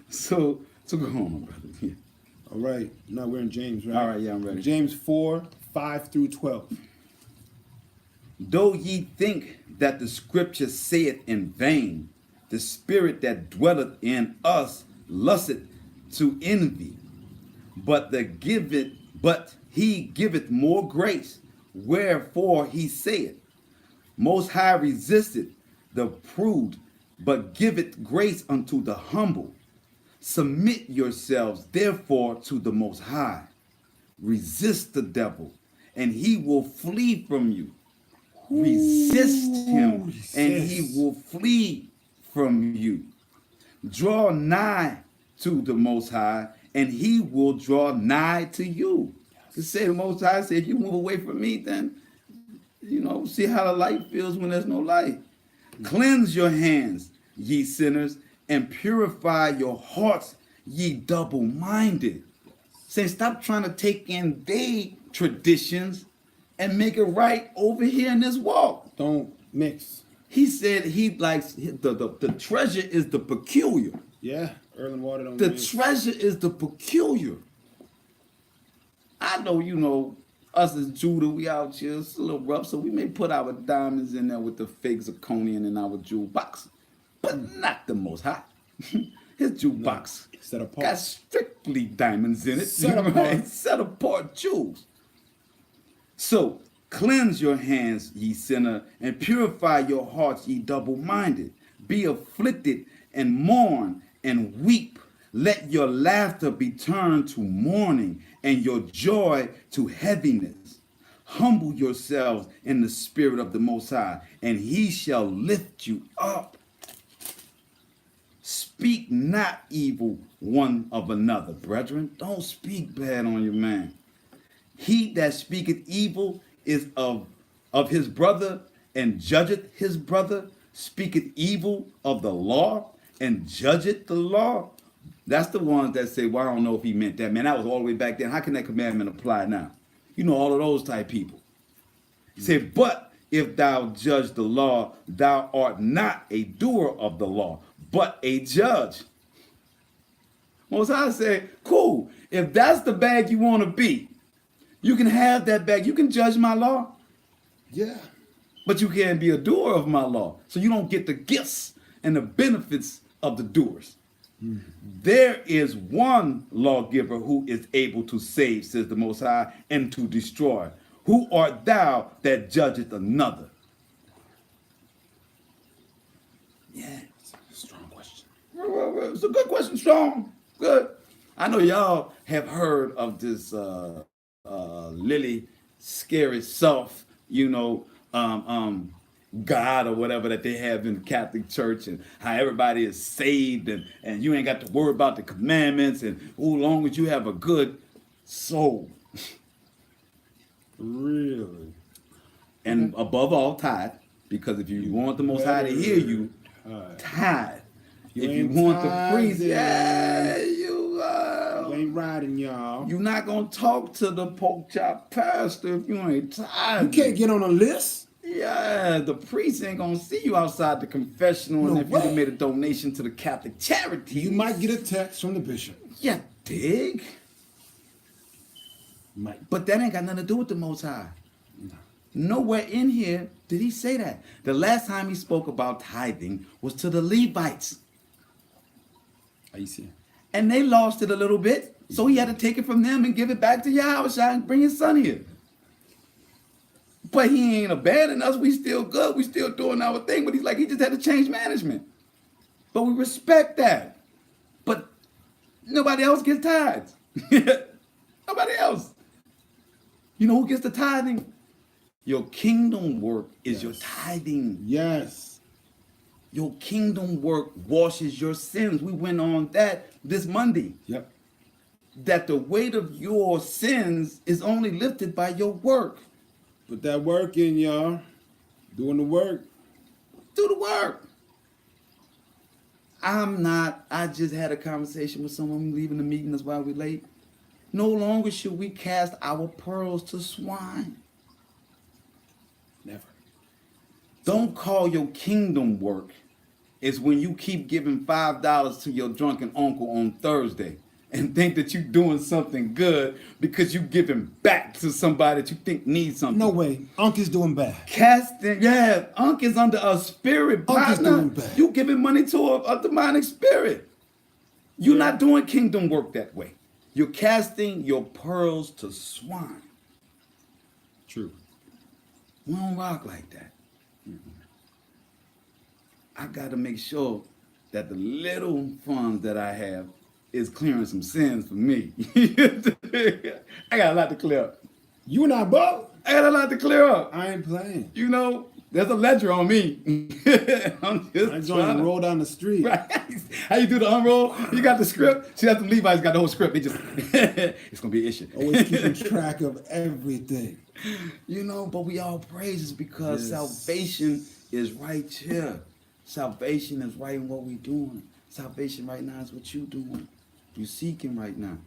So go on, my brother. Yeah. All right. Now we're in James, right? All right, yeah, I'm ready. James 4, 5 through 12. Though ye think that the scripture saith in vain, the spirit that dwelleth in us lusteth to envy, but he giveth more grace. Wherefore he saith, Most High resisteth the prude, but giveth grace unto the humble. Submit yourselves therefore to the Most High. Resist the devil, and he will flee from you. Resist him, and he will flee from you. Draw nigh to the Most High, and he will draw nigh to you. To say the Most High said, if you move away from me, then, see how the light feels when there's no light. Cleanse your hands, ye sinners, and purify your hearts, ye double-minded. Say, stop trying to take in their traditions and make it right over here in this walk. Don't mix. He said he likes the treasure is the peculiar. Yeah, earth and water don't The mix. treasure is the peculiar. I know, us as Judah, we out here, it's a little rough, so we may put our diamonds in there with the fake zirconian in our jewel box, but not the Most High. His jewel box Set apart. got strictly diamonds in it. Set apart. Right? Set apart jewels. So, cleanse your hands, ye sinner, and purify your hearts, ye double-minded. Be afflicted and mourn and weep. Let your laughter be turned to mourning and your joy to heaviness. Humble yourselves in the spirit of the Most High, and he shall lift you up. Speak not evil one of another, brethren. Don't speak bad on your man. He that speaketh evil is of his brother, and judgeth his brother, speaketh evil of the law, and judgeth the law. That's the ones that say, well, I don't know if he meant that. Man, that was all the way back then. How can that commandment apply now? All of those type people. Say, but if thou judge the law, thou art not a doer of the law, but a judge. Most High say, cool, if that's the bag you want to be, you can have that bag. You can judge my law, Yeah. but you can't be a doer of my law. So you don't get the gifts and the benefits of the doers. There is one lawgiver who is able to save, says the Most High, and to destroy. Who art thou that judgeth another? Yeah. Strong question. It's a good question, Strong. Good. I know y'all have heard of this Lily Scary Self, God or whatever that they have in the Catholic Church, and how everybody is saved, and you ain't got to worry about the commandments, and as long as you have a good soul. Really? And above all, tithe, because if you want the Most High to hear you, tithe. If you ain't want the priest, tithing. yeah, You ain't riding, y'all. you're not gonna talk to the pork chop pastor if you ain't tithing. You can't get on a list. Yeah, the priest ain't gonna see you outside the confessional, No and if way. you made a donation to the Catholic charity, You might get a text from the bishop. Yeah, dig. Might. But that ain't got nothing to do with the Most High. Nowhere in here did he say that. The last time he spoke about tithing was to the Levites. How you see? And they lost it a little bit. So he had to take it from them and give it back to Yahweh and bring his son here. But he ain't abandoned us. We still good. We still doing our thing. But he's like, he just had to change management. But we respect that. But nobody else gets tithes. Nobody else. You know who gets the tithing? Your kingdom work is your tithing. Yes. Your kingdom work washes your sins. We went on that this Monday. Yep. That the weight of your sins is only lifted by your work. Put that work in, y'all. Doing the work. Do the work. I just had a conversation with someone leaving the meeting. That's why we're late. No longer should we cast our pearls to swine. Never. Don't call your kingdom work. It's when you keep giving $5 to your drunken uncle on Thursday and think that you're doing something good because you're giving back to somebody that you think needs something. No way. Unc is doing bad. Casting, yeah, Unc is under a spirit Unc is partner. doing bad. You giving money to a demonic spirit. You're not doing kingdom work that way. You're casting your pearls to swine. True. We don't rock like that. I got to make sure that the little funds that I have is clearing some sins for me. I got a lot to clear up. You and I both. I got a lot to clear up. I ain't playing. You know, There's a ledger on me. I'm just I joined trying and to- roll down the street. Right. How you do the unroll? You got the script. See, that's the Levi's got the whole script. They just, it's gonna be an issue. Always keeping track of everything. You know, but we all praises because Yes. salvation is right here. Salvation is right in what we doing. Salvation right now is what you doing. You seeking right now.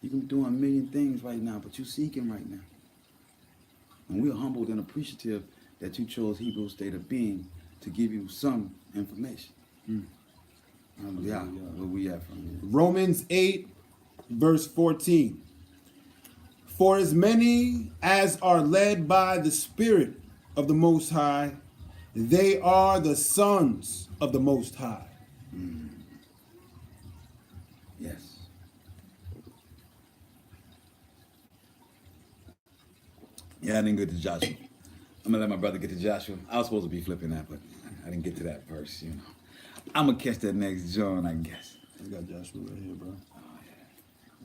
You can be doing a million things right now, but you seeking right now. And we're humbled and appreciative that you chose Hebrew State of Being to give you some information. Yeah, where we at from here. Romans 8, verse 14. For as many as are led by the Spirit of the Most High, they are the sons of the Most High. Yes. Yeah, I didn't get to Joshua. I'm gonna let my brother get to Joshua. I was supposed to be flipping that, but I didn't get to that verse, you know. I'm gonna catch that next John, I guess. I got Joshua right here, bro.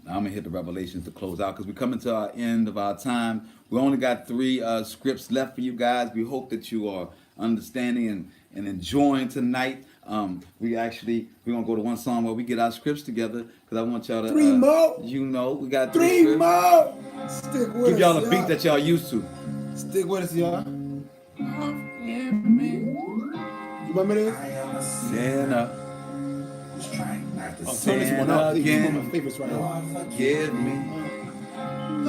Now I'm gonna hit the Revelations to close out because we're coming to our end of our time. We only got 3 scripts left for you guys. We hope that you are understanding and enjoying tonight. We're gonna go to one song where we get our scripts together because I want y'all to 3 more. You know, we got 3 scripts. more. Stick with Give us, y'all a beat that y'all used to. Stick with us, y'all. You remember this? Sinner, I'll turn this one up. Please. One of my again, favorites right now. forgive me.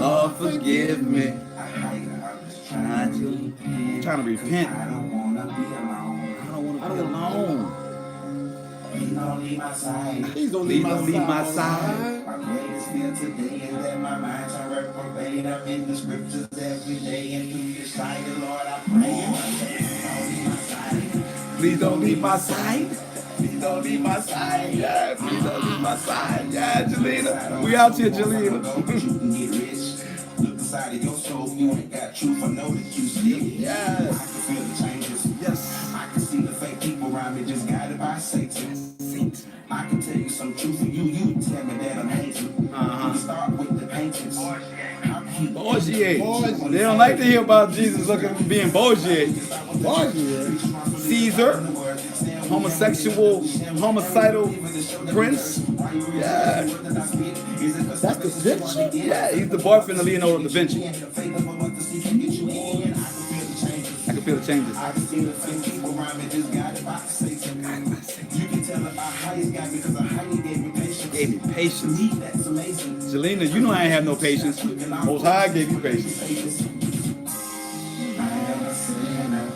Lord, forgive me. Trying to repent. I don't want to be alone. Please don't leave my side. Please don't Please leave don't leave my side. My greatest fear today is that my mind's a reprobate. I'm in the scriptures every day and through your sight, Lord, I pray. Please don't leave my side. Please don't leave my side. Yeah, please don't leave my side. Yeah, Jelena. We out here, Jelena. You can get rich. Look inside of your soul. You ain't got truth. I know that you still. Yes. I can feel the changes. Yes. I can see the fake people around me just guided by Satan. I can tell you some truth and you tell me that I'm hating. You start with the paintings. Bourgier. They don't like to hear about Jesus being Bourgier. Caesar. Homicidal prince. Yeah. That's the picture. Yeah, he's the boyfriend of Leonardo da Vinci. I can feel the changes. I can see the fake people around me just guided by Satan. You can tell about how he's got me because of how he gave me patience. Gave me patience. To me, that's amazing. Jelena, you know I ain't have no patience. Most High gave you patience. I am a sinner.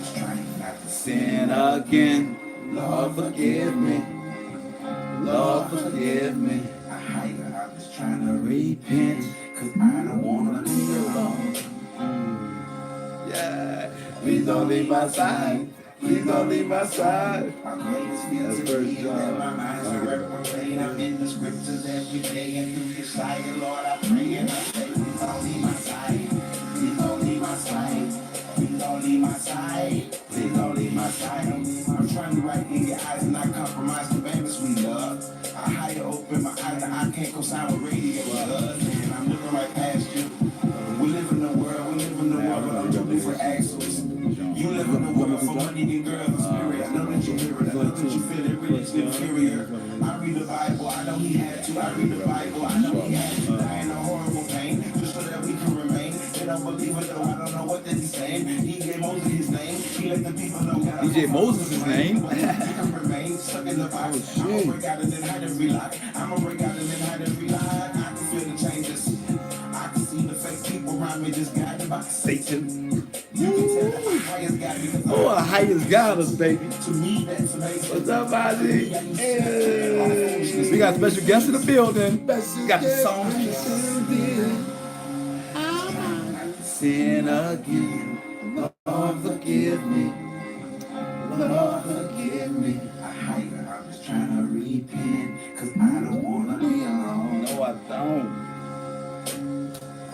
Just trying not to Sin again. Lord, forgive me. Lord, forgive me. I'm just trying to Repent. cause I don't wanna be alone. Yeah. Please don't leave my side. Please don't leave my side. My greatest fear That's to First me is that John. my mind's a reprobate. I'm in the scriptures every day and through your sight, Lord, I pray and I say, please don't leave my side. Please don't leave my side. Please don't leave my side. Please don't leave my side. I'm trying to write in your eyes and not compromise the baby sweet love. I hide open my eyes and I can't co-sign with radio does. And I'm looking right past you. We live in the world, but I'm looking for axles. You live in the world for money and girls and spirit. I know that you hear it, I know that you feel it, really it's inferior. I read the Bible, I know he had to. I read the Bible, I know he had to. Die in a horrible pain, just so that we can remain. They don't believe it though, I don't know what that he's saying. He gave Moses his name, he let the people know. DJ Moses' his name. He can remain stuck in the box. I'ma break out and then hide every lie. I'ma break out and then hide every lie. I can feel the changes. I can see the fake people around me just guided by Satan. You can tell that my highest got me. Oh, the highest got us, baby. To me, that's amazing. What's up, Ozzy? Hey. We got special guests in the building. Got the songs. Sin again. Lord, forgive me. Lord, forgive me. I'm just trying to repent, cause I don't wanna be alone. No, I don't.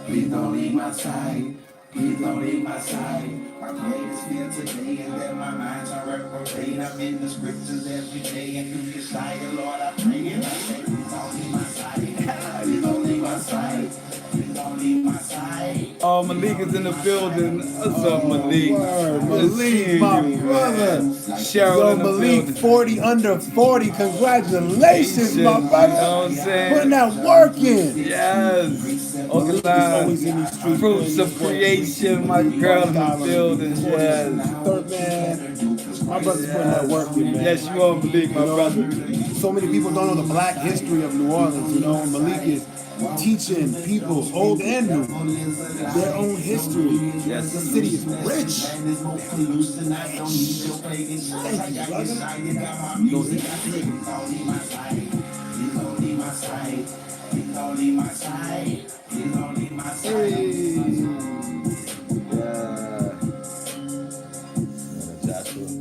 Please don't leave my side. Please don't leave my side. My greatest fear today is that my mind's a reprobate. I'm in the scriptures every day and through your sight, Lord, I pray and I say, please don't leave my side. Please don't leave my side. Please don't leave my side. Oh, y'all. Malik is in the building. What's up, Malik? Word. Good seeing Malik, my you, brother. man. Cheryl Yo, in the Malik, building. 40 under 40. Congratulations, my You brother. know what I'm saying? Putting that work in. Yes. Malik is always in these streets. Fruits putting of his work. creation, my girl in the building. Yes. Third man. My brother's putting that work in, man. Yes, you are, Malik, my brother. So many people don't know the black history of New Orleans, you know. Malik is teaching people, old and new, their own history. Yes. The city is rich. Thank you, brother. Go ahead.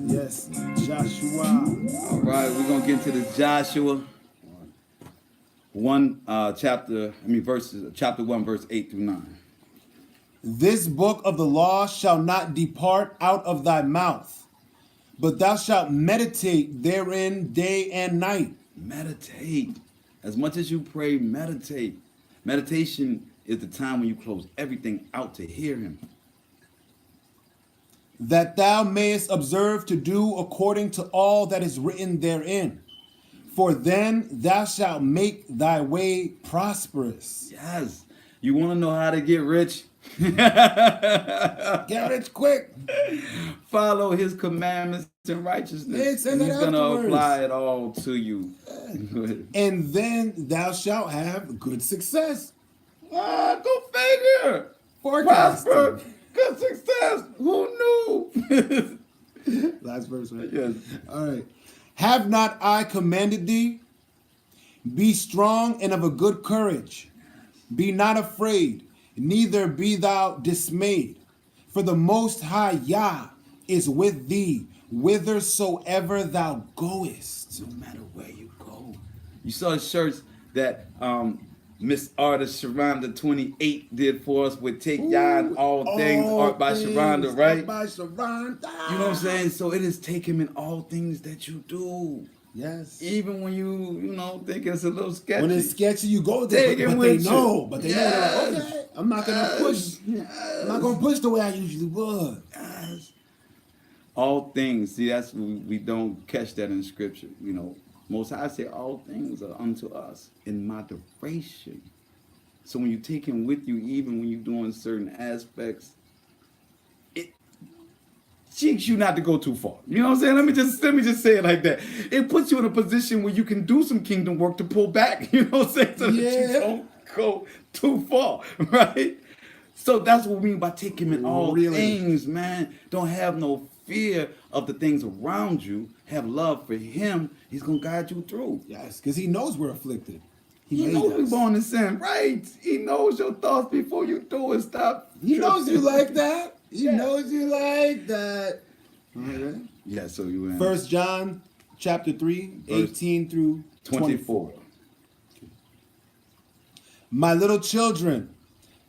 Yes, Joshua. All right, we're gonna get into the Joshua chapter 1, verse 8 through 9. This book of the law shall not depart out of thy mouth, but thou shalt meditate therein day and night. Meditate. As much as you pray, meditate. Meditation is the time when you close everything out to hear him. That thou mayest observe to do according to all that is written therein. For then thou shalt make thy way prosperous. Yes. You want to know how to get rich? Get rich quick. Follow his commandments and righteousness. Yeah, it says and that he's going to afterwards. apply it all to you. And then thou shalt have good success. Go figure. Forecasting. Prosper. Good success. Who knew? Last verse, right? Yes. All right. Have not I commanded thee? Be strong and of a good courage. Be not afraid, neither be thou dismayed. For the Most High Yah is with thee, whithersoever thou goest. No matter where you go. You saw the shirts that Miss Artist Sharonda 28 did for us with Take Yah in All Things, Art by Sharonda, right? Art by Sharonda. You know what I'm saying? So it is take him in all things that you do. Yes. Even when you think it's a little sketchy. When it's sketchy, you go Take there, it but they with you. know. But they know, they're like, Yes. okay, I'm not gonna push. I'm not gonna push the way I usually would. Yes. All things. See, that's we don't catch that in scripture. You know, Most High say all things are unto us in moderation. So when you take him with you, even when you're doing certain aspects, it cheeks you not to go too far. You know what I'm saying? Let me just say it like that. It puts you in a position where you can do some kingdom work to pull back. You know what I'm saying? So that you don't go too far, right? So that's what we mean by take him in all things, man. Don't have no fear of the things around you. Have love for him. He's gonna guide you through. Yes, because he knows we're afflicted. He made knows us. we're born in sin, right? He knows your thoughts before you do it. Stop. He knows you like that. He knows you like that. All right. Yeah, so you in 1 John chapter 3, 18 through 24. My little children,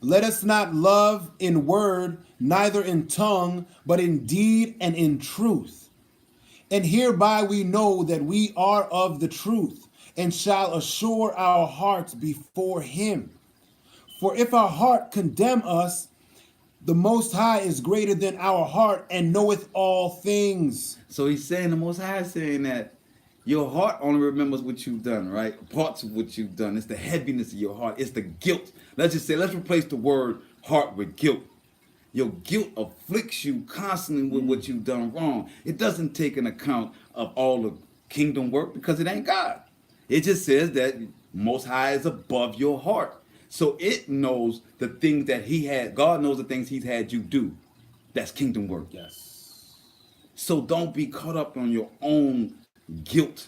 let us not love in word, neither in tongue, but in deed and in truth. And hereby we know that we are of the truth, and shall assure our hearts before him. For if our heart condemn us, the Most High is greater than our heart and knoweth all things. So he's saying, the Most High is saying that your heart only remembers what you've done, right? Parts of what you've done. It's the heaviness of your heart. It's the guilt. Let's replace the word heart with guilt. Your guilt afflicts you constantly with what you've done wrong. It doesn't take an account of all the kingdom work because it ain't God. It just says that Most High is above your heart. So it knows the things that he had. God knows the things he's had you do. That's kingdom work. Yes. So don't be caught up on your own guilt.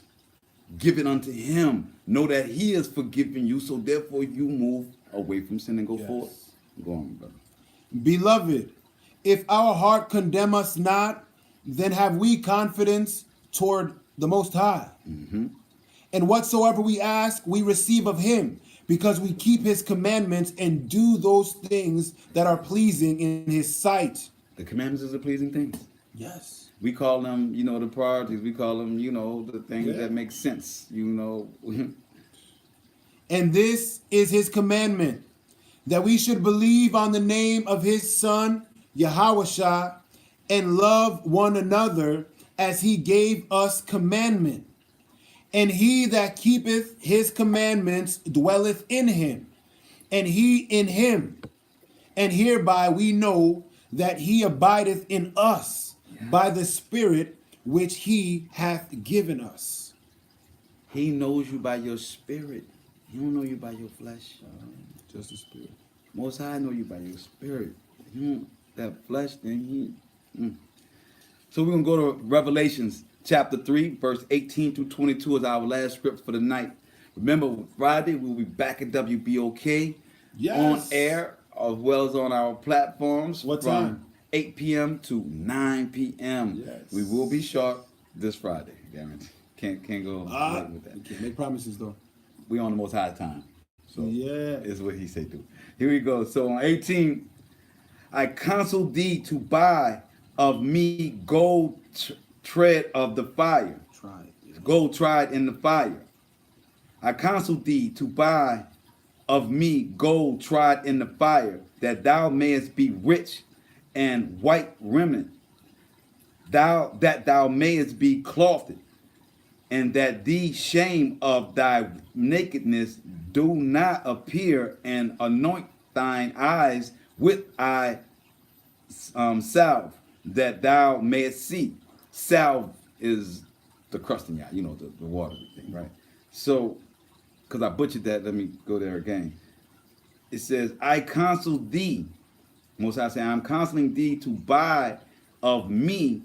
Give it unto him. Know that he is forgiving you. So therefore you move away from sin and go forward. Go on, brother. Beloved, if our heart condemn us not, then have we confidence toward the Most High. Mm-hmm. And whatsoever we ask, we receive of him, because we keep his commandments and do those things that are pleasing in his sight. The commandments is the pleasing things. Yes. We call them, the priorities. We call them, the things that make sense, And this is his commandment, that we should believe on the name of his son, Yahawashah, and love one another as he gave us commandment. And he that keepeth his commandments dwelleth in him, and he in him. And hereby we know that he abideth in us by the Spirit which he hath given us. He knows you by your spirit. He don't know you by your flesh. Just the Spirit. Most High know you by your spirit. That flesh thing, So we're going to go to Revelations chapter 3, verse 18 through 22 is our last script for the night. Remember, Friday we'll be back at WBOK on air, as well as on our platforms. What from time? 8 p.m. to 9 p.m. Yes. We will be sharp this Friday, guarantee. Can't go late with that. You can't make promises though. We on the Most High time. So Yeah. is what he say do. Here we go. So on 18, I counsel thee to buy of me gold tread of the fire. Try it. Gold tried in the fire. I counsel thee to buy of me gold tried in the fire, that thou mayest be rich and white remnant, that thou mayest be clothed, and that the shame of thy nakedness do not appear, and anoint thine eyes with eye salve, that thou mayest see. Salve is the crusting eye, the water thing, right? So, because I butchered that, let me go there again. It says, I counsel thee, Most High saying, I'm counseling thee to buy of me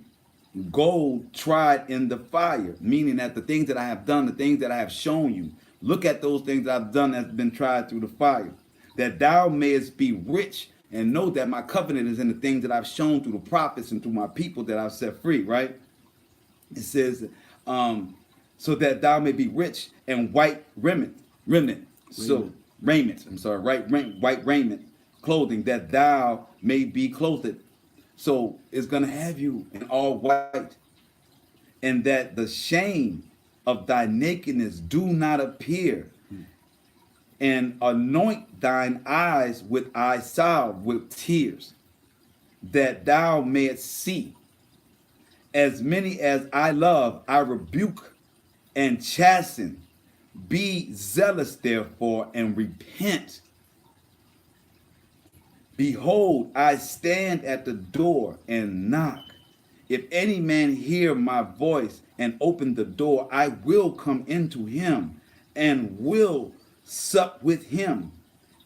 gold tried in the fire, meaning that the things that I have done, the things that I have shown you, look at those things that I've done that's been tried through the fire, that thou mayest be rich, and know that my covenant is in the things that I've shown through the prophets and through my people that I've set free, right? It says, so that thou may be rich and white raiment. So raiment, white raiment, clothing, that thou may be clothed. So it's gonna have you in all white, and that the shame of thy nakedness do not appear, and anoint thine eyes with eye salve, with tears, that thou mayest see. As many as I love, I rebuke and chasten. Be zealous, therefore, and repent. Behold, I stand at the door and knock. If any man hear my voice and open the door, I will come into him, and will sup with him,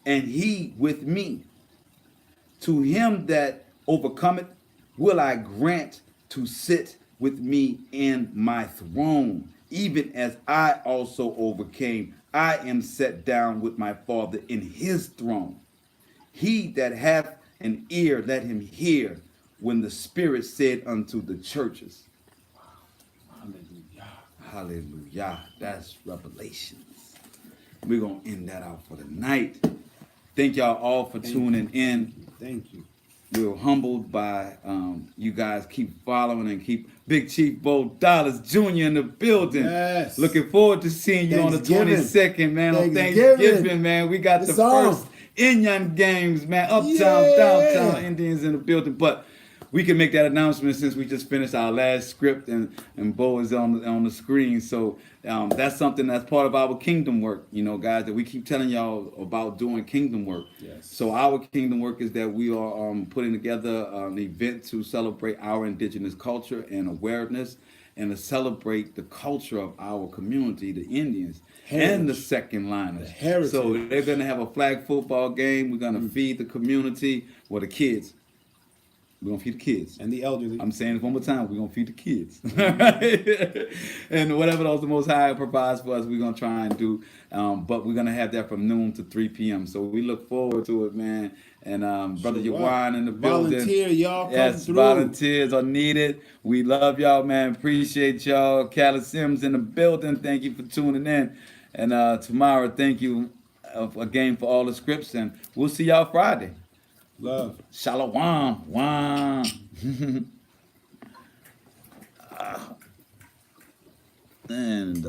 and he with me. To him that overcometh will I grant to sit with me in my throne, even as I also overcame. I am set down with my Father in his throne. He that hath an ear, let him hear when the Spirit said unto the churches. Hallelujah. Hallelujah. That's Revelations. We're going to end that out for the night. Thank y'all all for tuning in. Thank you. We're humbled by you guys. Keep following and keep Big Chief Bo Dollars Jr. in the building. Yes. Looking forward to seeing you on the Thanksgiving. 22nd, man. On Thanksgiving. Thanksgiving, man. We got It's the on. first Indian games, man. Uptown, Yeah. downtown Indians in the building. But we can make that announcement since we just finished our last script and Bo is on the screen. So that's something that's part of our kingdom work, guys, that we keep telling y'all about doing kingdom work. Yes. So our kingdom work is that we are putting together an event to celebrate our indigenous culture and awareness, and to celebrate the culture of our community, the Indians, and the second liners. The heritage. So they're going to have a flag football game. We're going to feed the community, the kids. We're going to feed the kids. And the elderly. I'm saying it one more time. We're going to feed the kids. And whatever else the Most High provides for us, we're going to try and do. But we're going to have that from noon to 3 p.m. So we look forward to it, man. And Brother Yawan in the building. Volunteer, y'all. Come Yes, through. volunteers are needed. We love y'all, man. Appreciate y'all. Cali Sims in the building. Thank you for tuning in. And tomorrow, thank you again for all the scripts. And we'll see y'all Friday. Love. Shalom. Wam. And